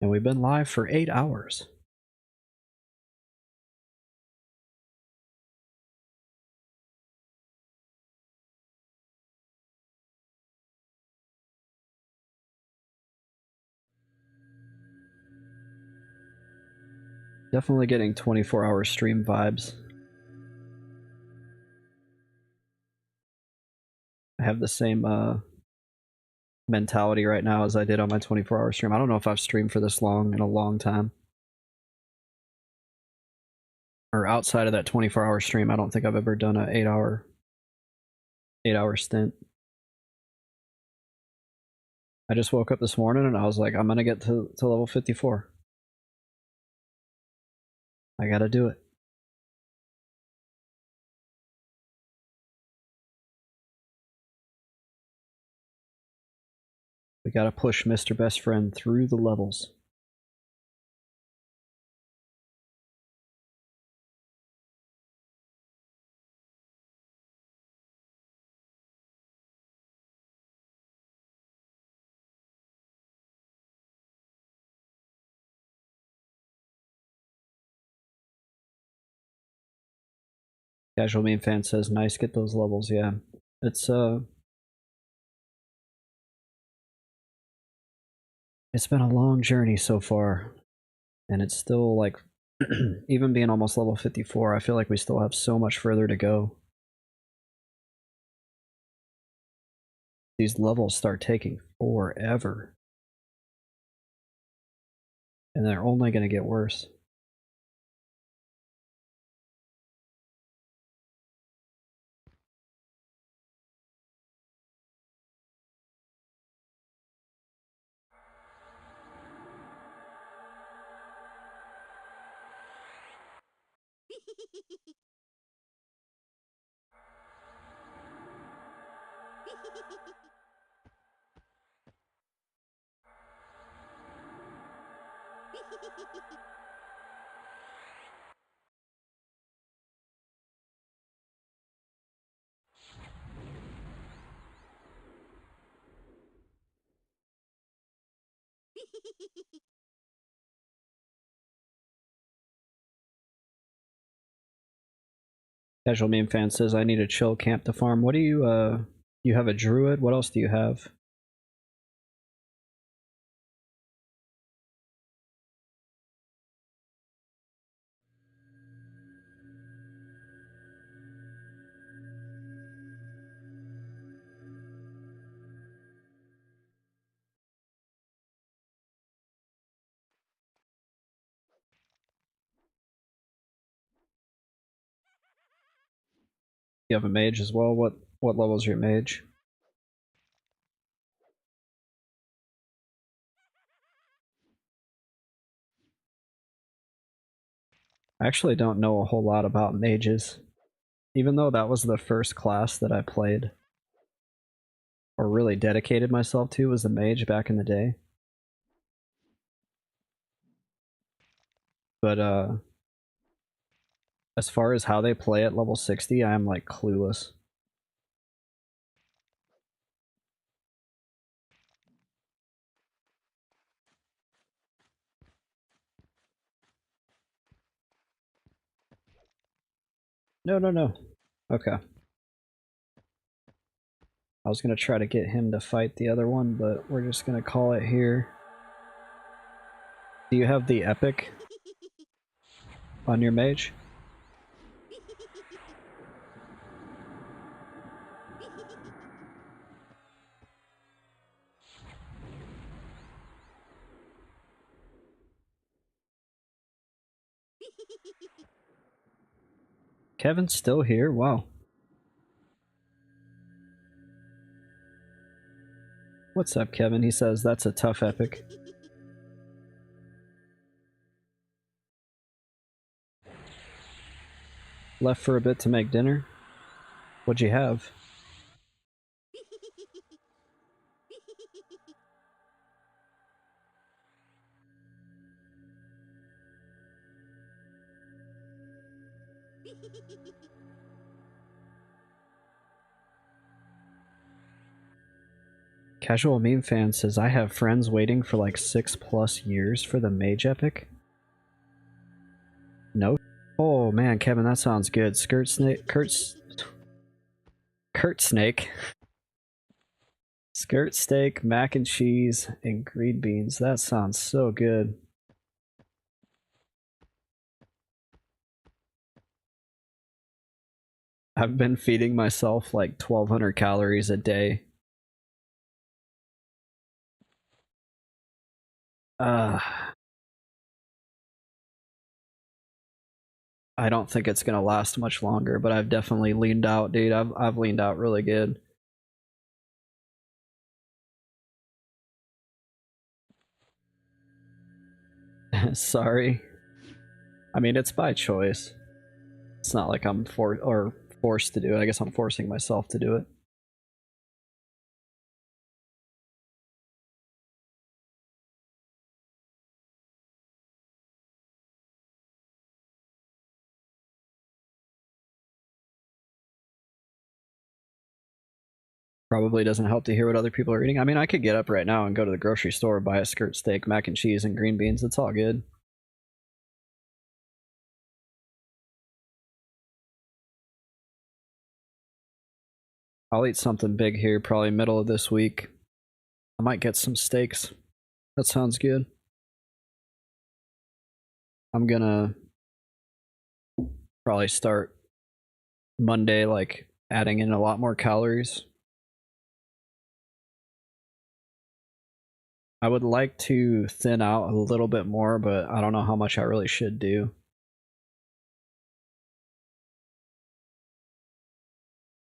And we've been live for 8 hours. Definitely getting 24-hour stream vibes. I have the same mentality right now as I did on my 24-hour stream. I don't know if I've streamed for this long in a long time. Or outside of that 24-hour stream, I don't think I've ever done an 8-hour stint. I just woke up this morning and I was like, I'm gonna get to level 54. I gotta do it. We gotta push Mr. Best Friend through the levels. Casual Meme Fan says, nice, get those levels, yeah. It's been a long journey so far. And it's still like, even being almost level 54, I feel like we still have so much further to go. These levels start taking forever. And they're only gonna get worse. Casual meme fan says I need a chill camp to farm. What do you have a druid? What else do you have? You have a mage as well? What level is your mage? I actually don't know a whole lot about mages. Even though that was the first class that I played or really dedicated myself to, was the mage back in the day. But as far as how they play at level 60, I'm like clueless. No, no, no. Okay. I was gonna try to get him to fight the other one, but we're just gonna call it here. Do you have the epic on your mage? Kevin's still here? Wow. What's up, Kevin? He says that's a tough epic. Left for a bit to make dinner? What'd you have? Casual meme fan says I have friends waiting for like 6+ years for the mage epic. No. Oh man, Kevin, that sounds good. Kurt Snake. Skirt steak, mac and cheese, and green beans. That sounds so good. I've been feeding myself like 1,200 calories a day. I don't think it's gonna last much longer, but I've definitely leaned out, dude. I've leaned out really good. Sorry. I mean, it's by choice. It's not like I'm forced to do it. I guess I'm forcing myself to do it. Probably doesn't help to hear what other people are eating. I mean, I could get up right now and go to the grocery store, buy a skirt steak, mac and cheese, and green beans. It's all good. I'll eat something big here, probably middle of this week. I might get some steaks. That sounds good. I'm gonna probably start Monday, like, adding in a lot more calories. I would like to thin out a little bit more, but I don't know how much I really should do.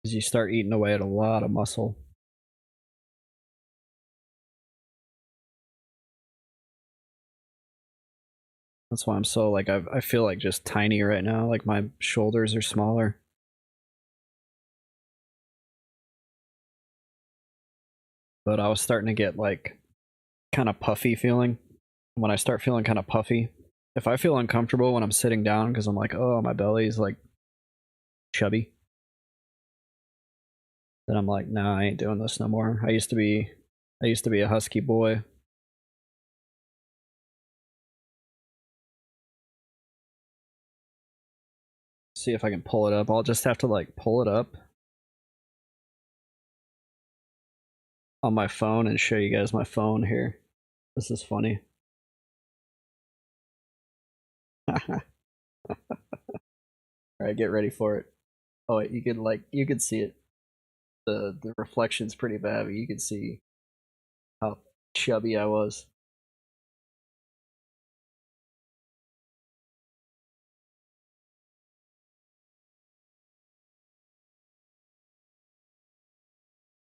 Because you start eating away at a lot of muscle. That's why I'm so, like, I feel like just tiny right now. Like, my shoulders are smaller. but I was starting to get like kind of puffy feeling. When I start feeling kind of puffy, if I feel uncomfortable when I'm sitting down because I'm like, oh, my belly's like chubby, then I'm like, nah, I ain't doing this no more. I used to be a husky boy. See if I can pull it up. I'll just have to like pull it up on my phone and show you guys my phone here. This is funny. Alright, get ready for it. Oh wait, you could see it. The reflection's pretty bad, but you can see how chubby I was.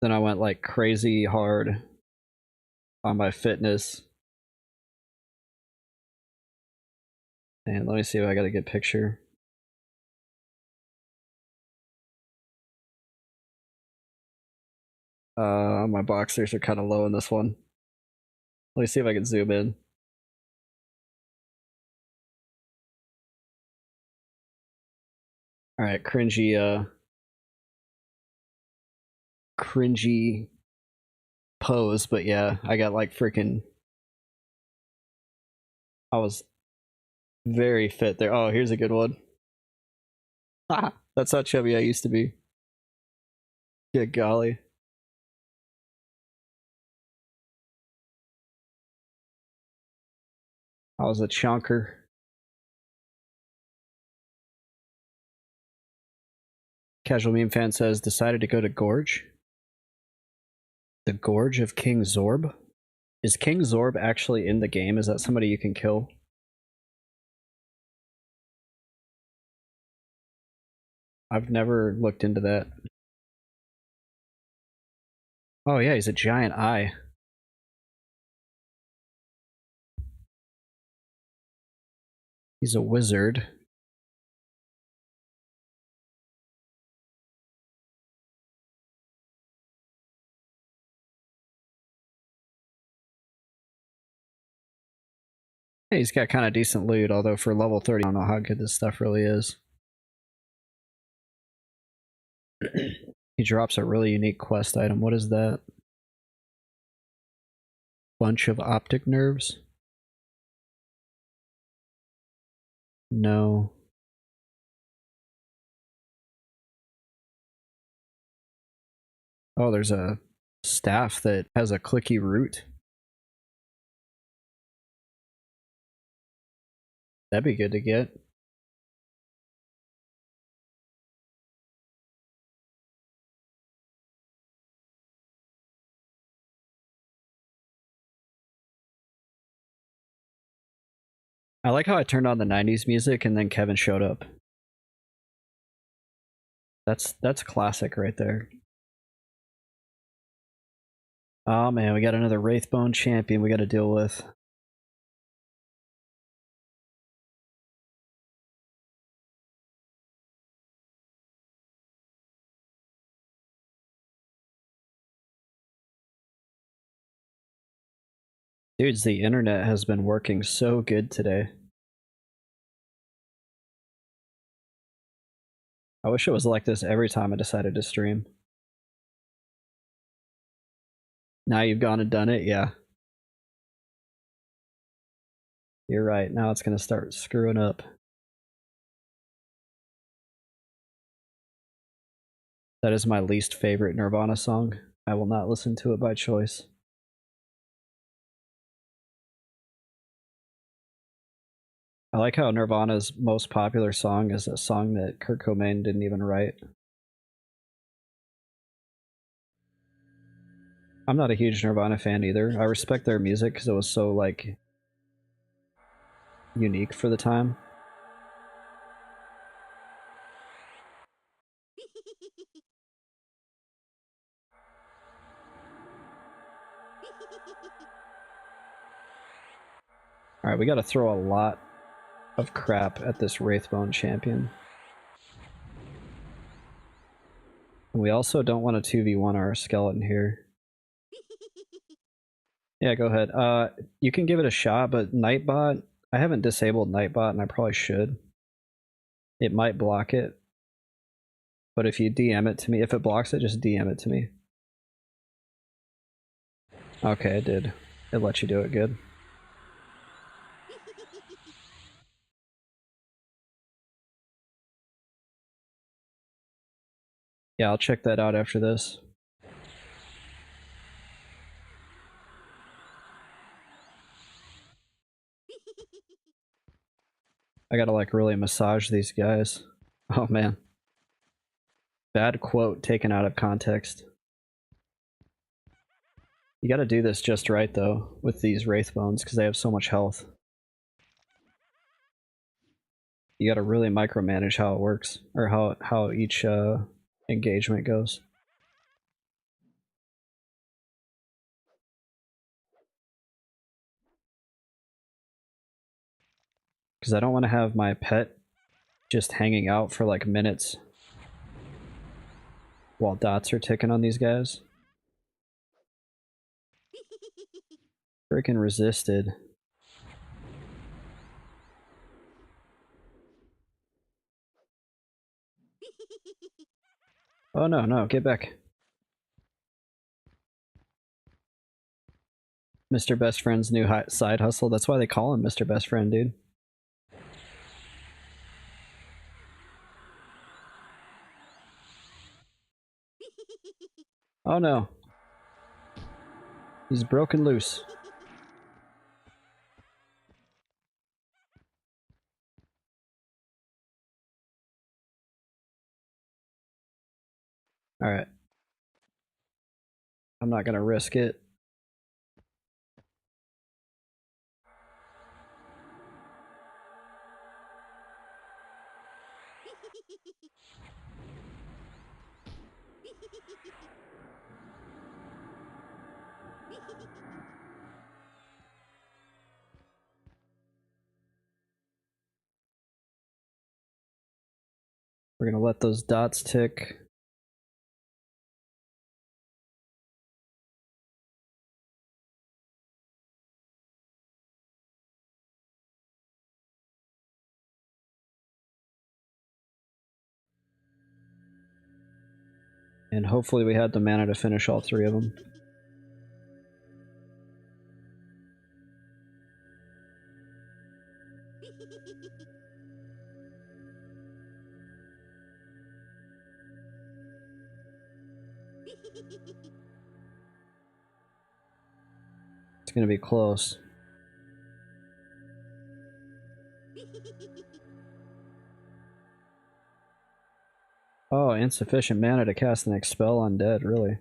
Then I went like crazy hard on my fitness. And let me see if I got a good picture. My boxers are kind of low in this one. Let me see if I can zoom in. All right, cringy pose, but yeah, I got like freaking. I was very fit there. Oh, here's a good one. That's how chubby I used to be. Good golly. I was a chunker. Casual Meme Fan says, decided to go to Gorge? The Gorge of King Zorb? Is King Zorb actually in the game? Is that somebody you can kill? I've never looked into that. Oh yeah, he's a giant eye. He's a wizard. Hey, he's got kind of decent loot, although for level 30, I don't know how good this stuff really is. He drops a really unique quest item. What is that? Bunch of optic nerves? No. Oh, there's a staff that has a clicky root. That'd be good to get. I like how I turned on the 90s music and then Kevin showed up. That's classic right there. Oh man, we got another Wraithbone champion we gotta deal with. Dudes, the internet has been working so good today. I wish it was like this every time I decided to stream. Now you've gone and done it? Yeah. You're right, now it's gonna start screwing up. That is my least favorite Nirvana song. I will not listen to it by choice. I like how Nirvana's most popular song is a song that Kurt Cobain didn't even write. I'm not a huge Nirvana fan either. I respect their music because it was so, like, unique for the time. Alright, we gotta throw a lot of crap at this Wraithbone champion. And we also don't want to 2v1 our skeleton here. Yeah, go ahead. You can give it a shot, but Nightbot, I haven't disabled Nightbot, and I probably should. It might block it, but if you DM it to me, if it blocks it, just DM it to me. Okay, it did. It let you do it. Good. Yeah, I'll check that out after this. I gotta like really massage these guys. Oh man. Bad quote taken out of context. You gotta do this just right though, with these Wraith Bones, because they have so much health. You gotta really micromanage how it works, or how each engagement goes. Because I don't want to have my pet just hanging out for like minutes while dots are ticking on these guys. Freaking resisted. Oh no, no, get back. Mr. Best Friend's new side hustle. That's why they call him Mr. Best Friend, dude. Oh no. He's broken loose. Alright. I'm not gonna risk it. We're gonna let those dots tick. And hopefully we had the mana to finish all three of them. It's gonna be close. Oh, insufficient mana to cast the next spell on dead, really.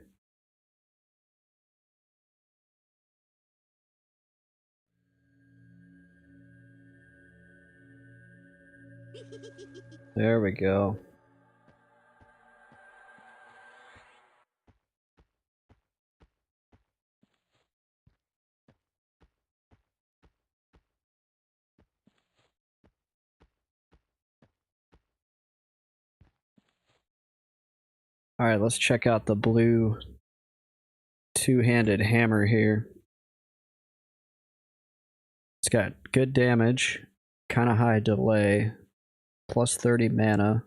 There we go. Alright, let's check out the blue two-handed hammer here. It's got good damage, kind of high delay, plus 30 mana,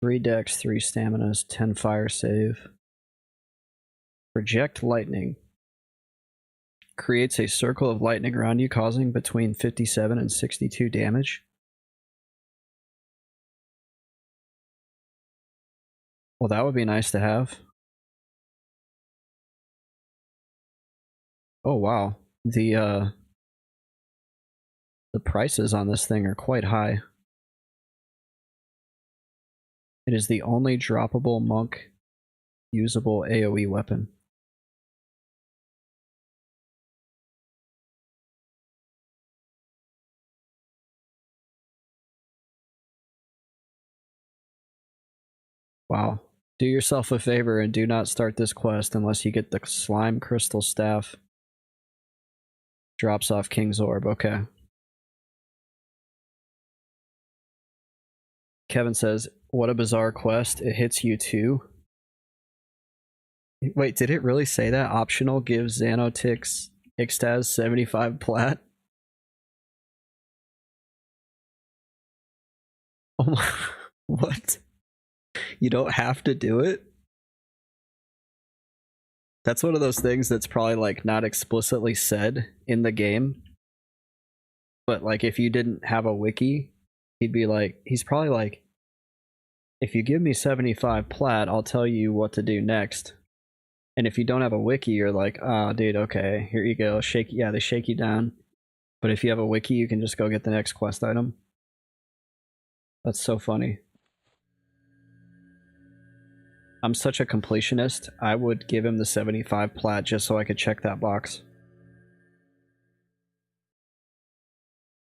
3 dex, 3 staminas, 10 fire save. Project lightning. Creates a circle of lightning around you, causing between 57 and 62 damage. Well, that would be nice to have. Oh wow. The prices on this thing are quite high. It is the only droppable monk usable AoE weapon. Wow. Do yourself a favor and do not start this quest unless you get the slime crystal staff. Drops off King's Orb, okay. Kevin says, what a bizarre quest. It hits you too. Wait, did it really say that? Optional gives Xanotix Ixtaz 75 plat? Oh my, what? You don't have to do it? That's one of those things that's probably like not explicitly said in the game. But like if you didn't have a wiki, he's probably like, if you give me 75 plat, I'll tell you what to do next. And if you don't have a wiki, you're like, oh dude, okay, here you go. They shake you down. But if you have a wiki, you can just go get the next quest item. That's so funny. I'm such a completionist, I would give him the 75 plat just so I could check that box.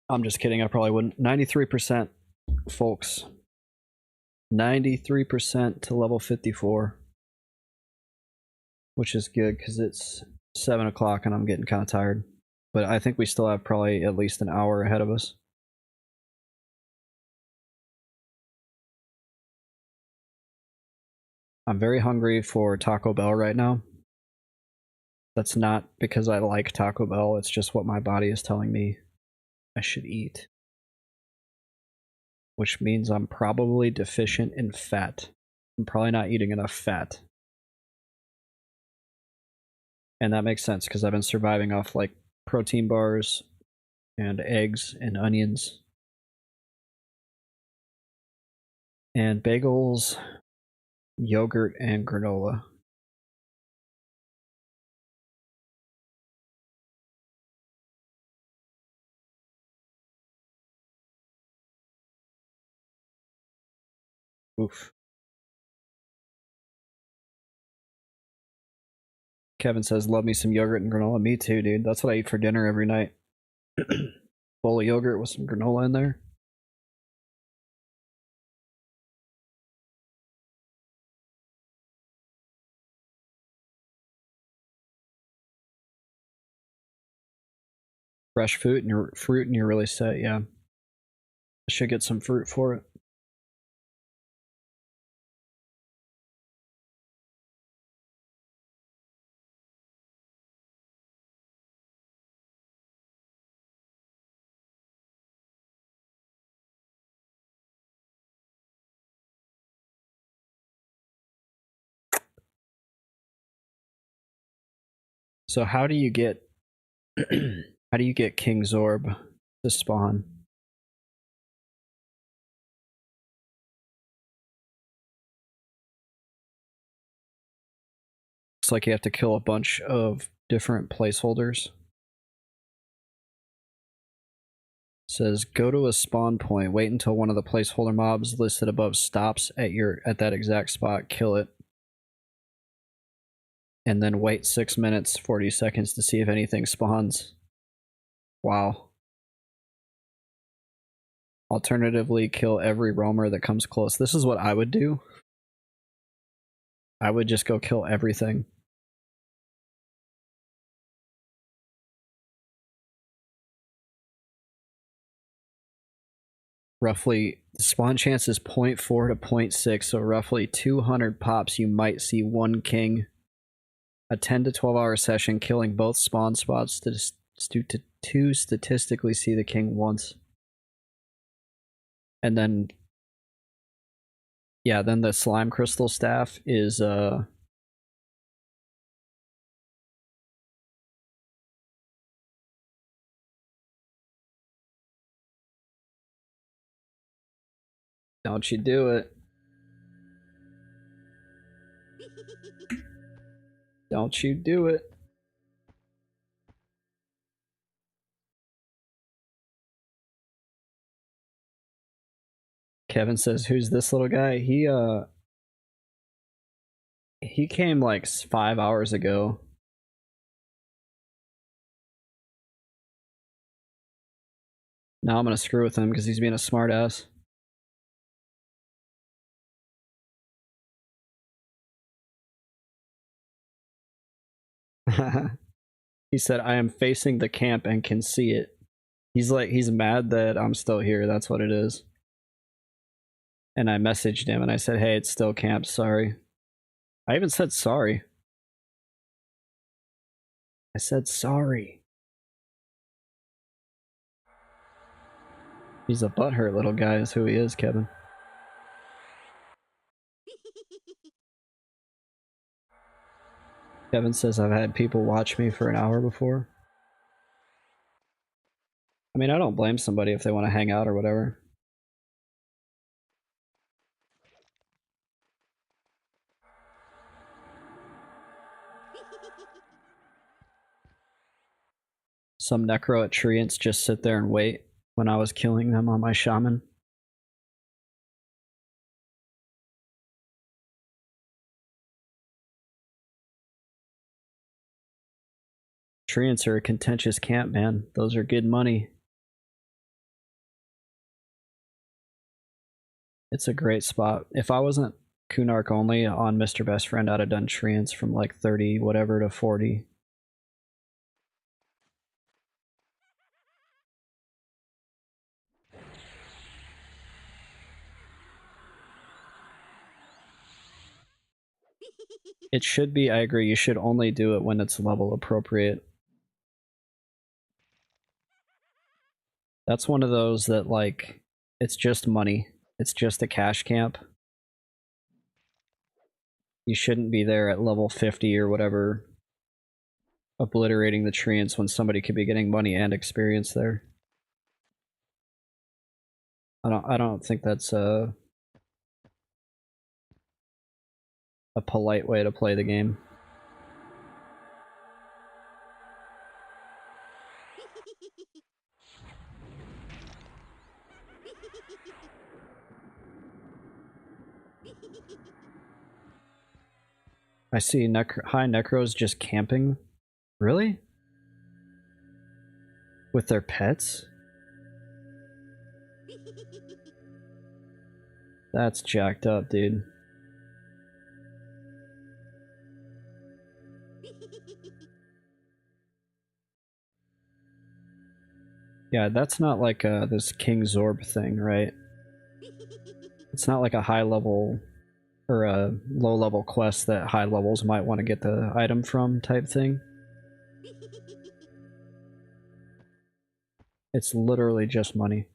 I'm just kidding, I probably wouldn't. 93%, folks. 93% to level 54. Which is good, because it's 7 o'clock and I'm getting kind of tired. But I think we still have probably at least an hour ahead of us. I'm very hungry for Taco Bell right now. That's not because I like Taco Bell, it's just what my body is telling me I should eat. Which means I'm probably deficient in fat. I'm probably not eating enough fat. And that makes sense because I've been surviving off like protein bars and eggs and onions and bagels, yogurt, and granola. Oof. Kevin says, love me some yogurt and granola. Me too, dude. That's what I eat for dinner every night. Bowl of yogurt with some granola in there. Fresh fruit and you're really set, yeah. I should get some fruit for it. So how do you get King Zorb to spawn? Looks like you have to kill a bunch of different placeholders. It says go to a spawn point, wait until one of the placeholder mobs listed above stops at that exact spot, kill it. And then wait 6 minutes, 40 seconds to see if anything spawns. Wow. Alternatively, kill every roamer that comes close. This is what I would do. I would just go kill everything. Roughly, the spawn chance is 0.4 to 0.6, so roughly 200 pops you might see one king. A 10 to 12 hour session killing both spawn spots to statistically see the king once. And then, yeah, then the slime crystal staff is don't you do it. Don't you do it. Kevin says, who's this little guy? He came like 5 hours ago. Now I'm gonna screw with him because he's being a smartass. He said, I am facing the camp and can see it. He's mad that I'm still here. That's what it is. And I messaged him and I said, hey, it's still camp. Sorry. I even said sorry. I said sorry. He's a butthurt little guy is who he is, Kevin. Kevin says I've had people watch me for an hour before. I mean, I don't blame somebody if they want to hang out or whatever. Some necro at Treants just sit there and wait when I was killing them on my shaman. Treants are a contentious camp, man. Those are good money. It's a great spot. If I wasn't Kunark only on Mr. Best Friend, I'd have done Treants from like 30 whatever to 40. It should be, I agree, you should only do it when it's level appropriate. That's one of those that, like, it's just money. It's just a cash camp. You shouldn't be there at level 50 or whatever, obliterating the treants when somebody could be getting money and experience there. I don't think that's a polite way to play the game. I see high necros just camping. Really? With their pets? That's jacked up, dude. Yeah, that's not like this King Zorb thing, right? It's not like a high level or a low level quest that high levels might want to get the item from type thing. It's literally just money.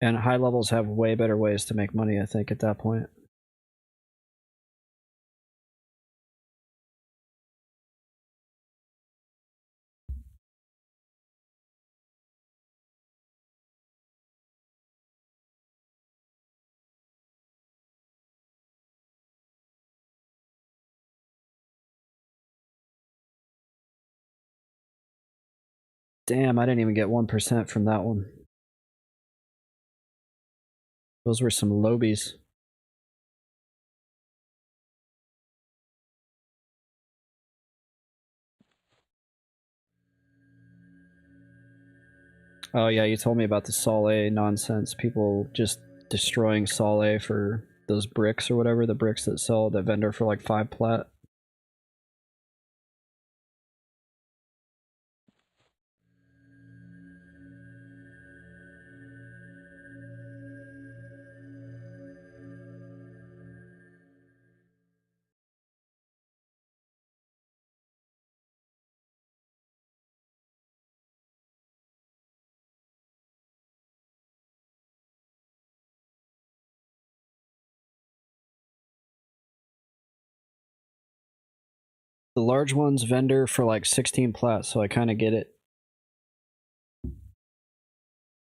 And high levels have way better ways to make money, I think, at that point. Damn, I didn't even get 1% from that one. Those were some lobies. Oh yeah, you told me about the Sol A nonsense. People just destroying Sol A for those bricks or whatever, the bricks that sell the vendor for like 5 plat. The large ones vendor for like 16 plat, so I kind of get it.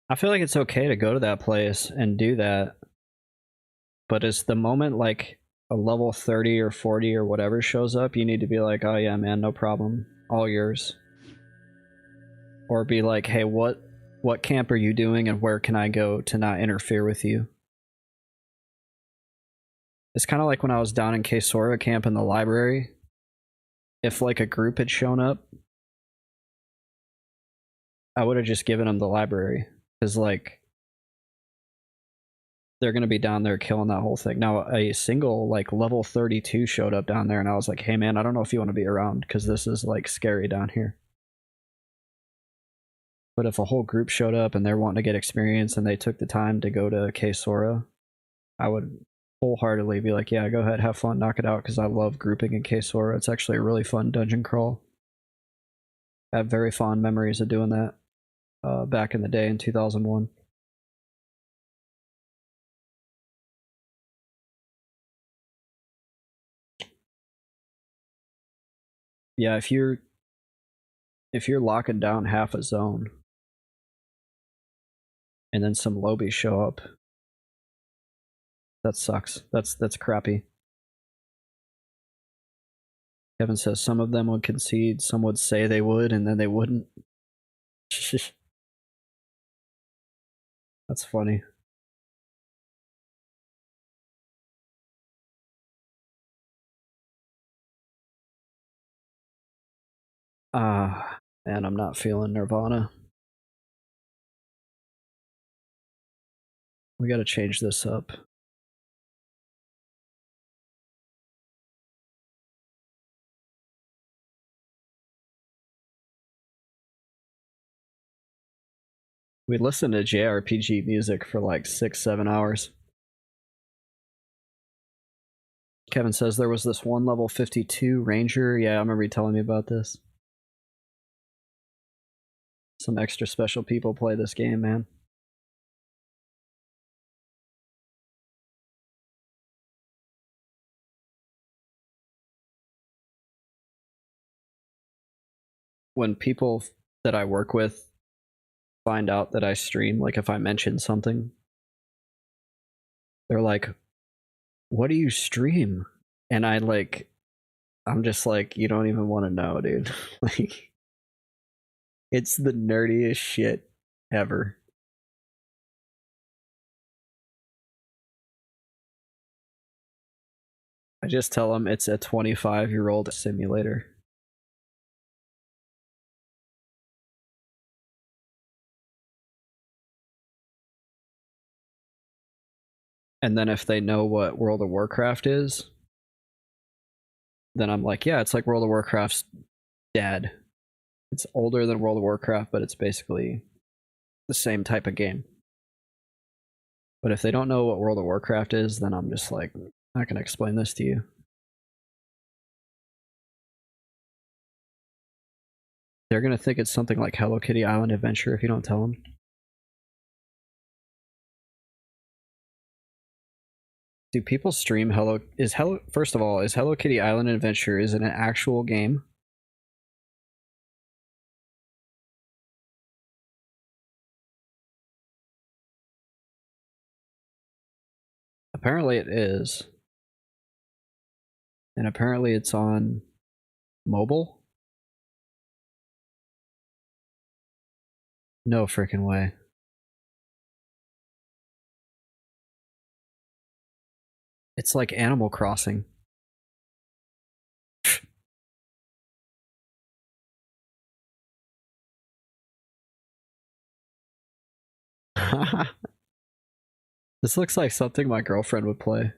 I feel like it's okay to go to that place and do that, but it's the moment like a level 30 or 40 or whatever shows up, you need to be like, oh yeah, man, no problem, all yours. Or be like, hey, what camp are you doing and where can I go to not interfere with you? It's kind of like when I was down in Kesora camp in the library. If like a group had shown up, I would have just given them the library, because like they're gonna be down there killing that whole thing. Now a single like level 32 showed up down there and I was like, hey man, I don't know if you want to be around because this is like scary down here. But if a whole group showed up and they're wanting to get experience and they took the time to go to K-Sora, I would wholeheartedly be like, yeah, go ahead, have fun, knock it out, because I love grouping in K-Sora. It's actually a really fun dungeon crawl. I have very fond memories of doing that back in the day in 2001. Yeah, if you're locking down half a zone and then some lobies show up, that sucks. That's crappy. Kevin says some of them would concede, some would say they would, and then they wouldn't. That's funny. Man, I'm not feeling Nirvana. We gotta change this up. We listened to JRPG music for like 6-7 hours. Kevin says there was this one level 52 ranger. Yeah, I remember you telling me about this. Some extra special people play this game, man. When people that I work with find out that I stream, like if I mention something, they're like, what do you stream? And I'm just like, you don't even want to know, dude. Like, it's the nerdiest shit ever. I just tell them it's a 25-year-old simulator. And then if they know what World of Warcraft is, then I'm like, yeah, it's like World of Warcraft's dad. It's older than World of Warcraft, but it's basically the same type of game. But if they don't know what World of Warcraft is, then I'm just like, I'm not going to explain this to you. They're going to think it's something like Hello Kitty Island Adventure if you don't tell them. Do people stream first of all, is Hello Kitty Island Adventure, is it an actual game? Apparently it is. And apparently it's on mobile? No freaking way. It's like Animal Crossing. This looks like something my girlfriend would play.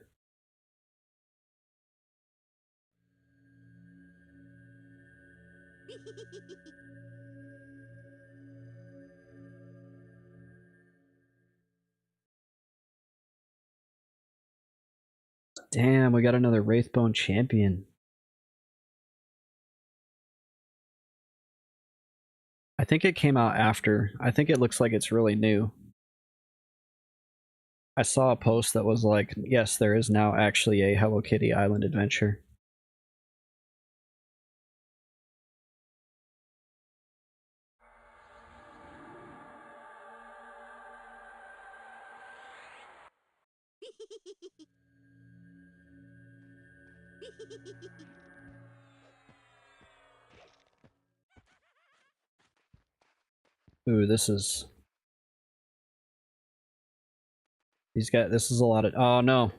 Damn, we got another Wraithbone champion. I think it came out after. I think it looks like it's really new. I saw a post that was like, yes, there is now actually a Hello Kitty Island Adventure. Ooh, this is this is a lot of, oh no.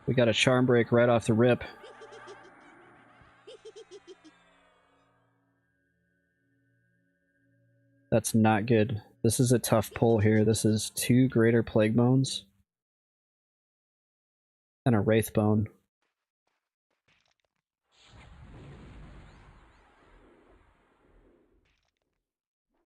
We got a charm break right off the rip. That's not good. This is a tough pull here. This is 2 Greater Plague Bones and a Wraithbone.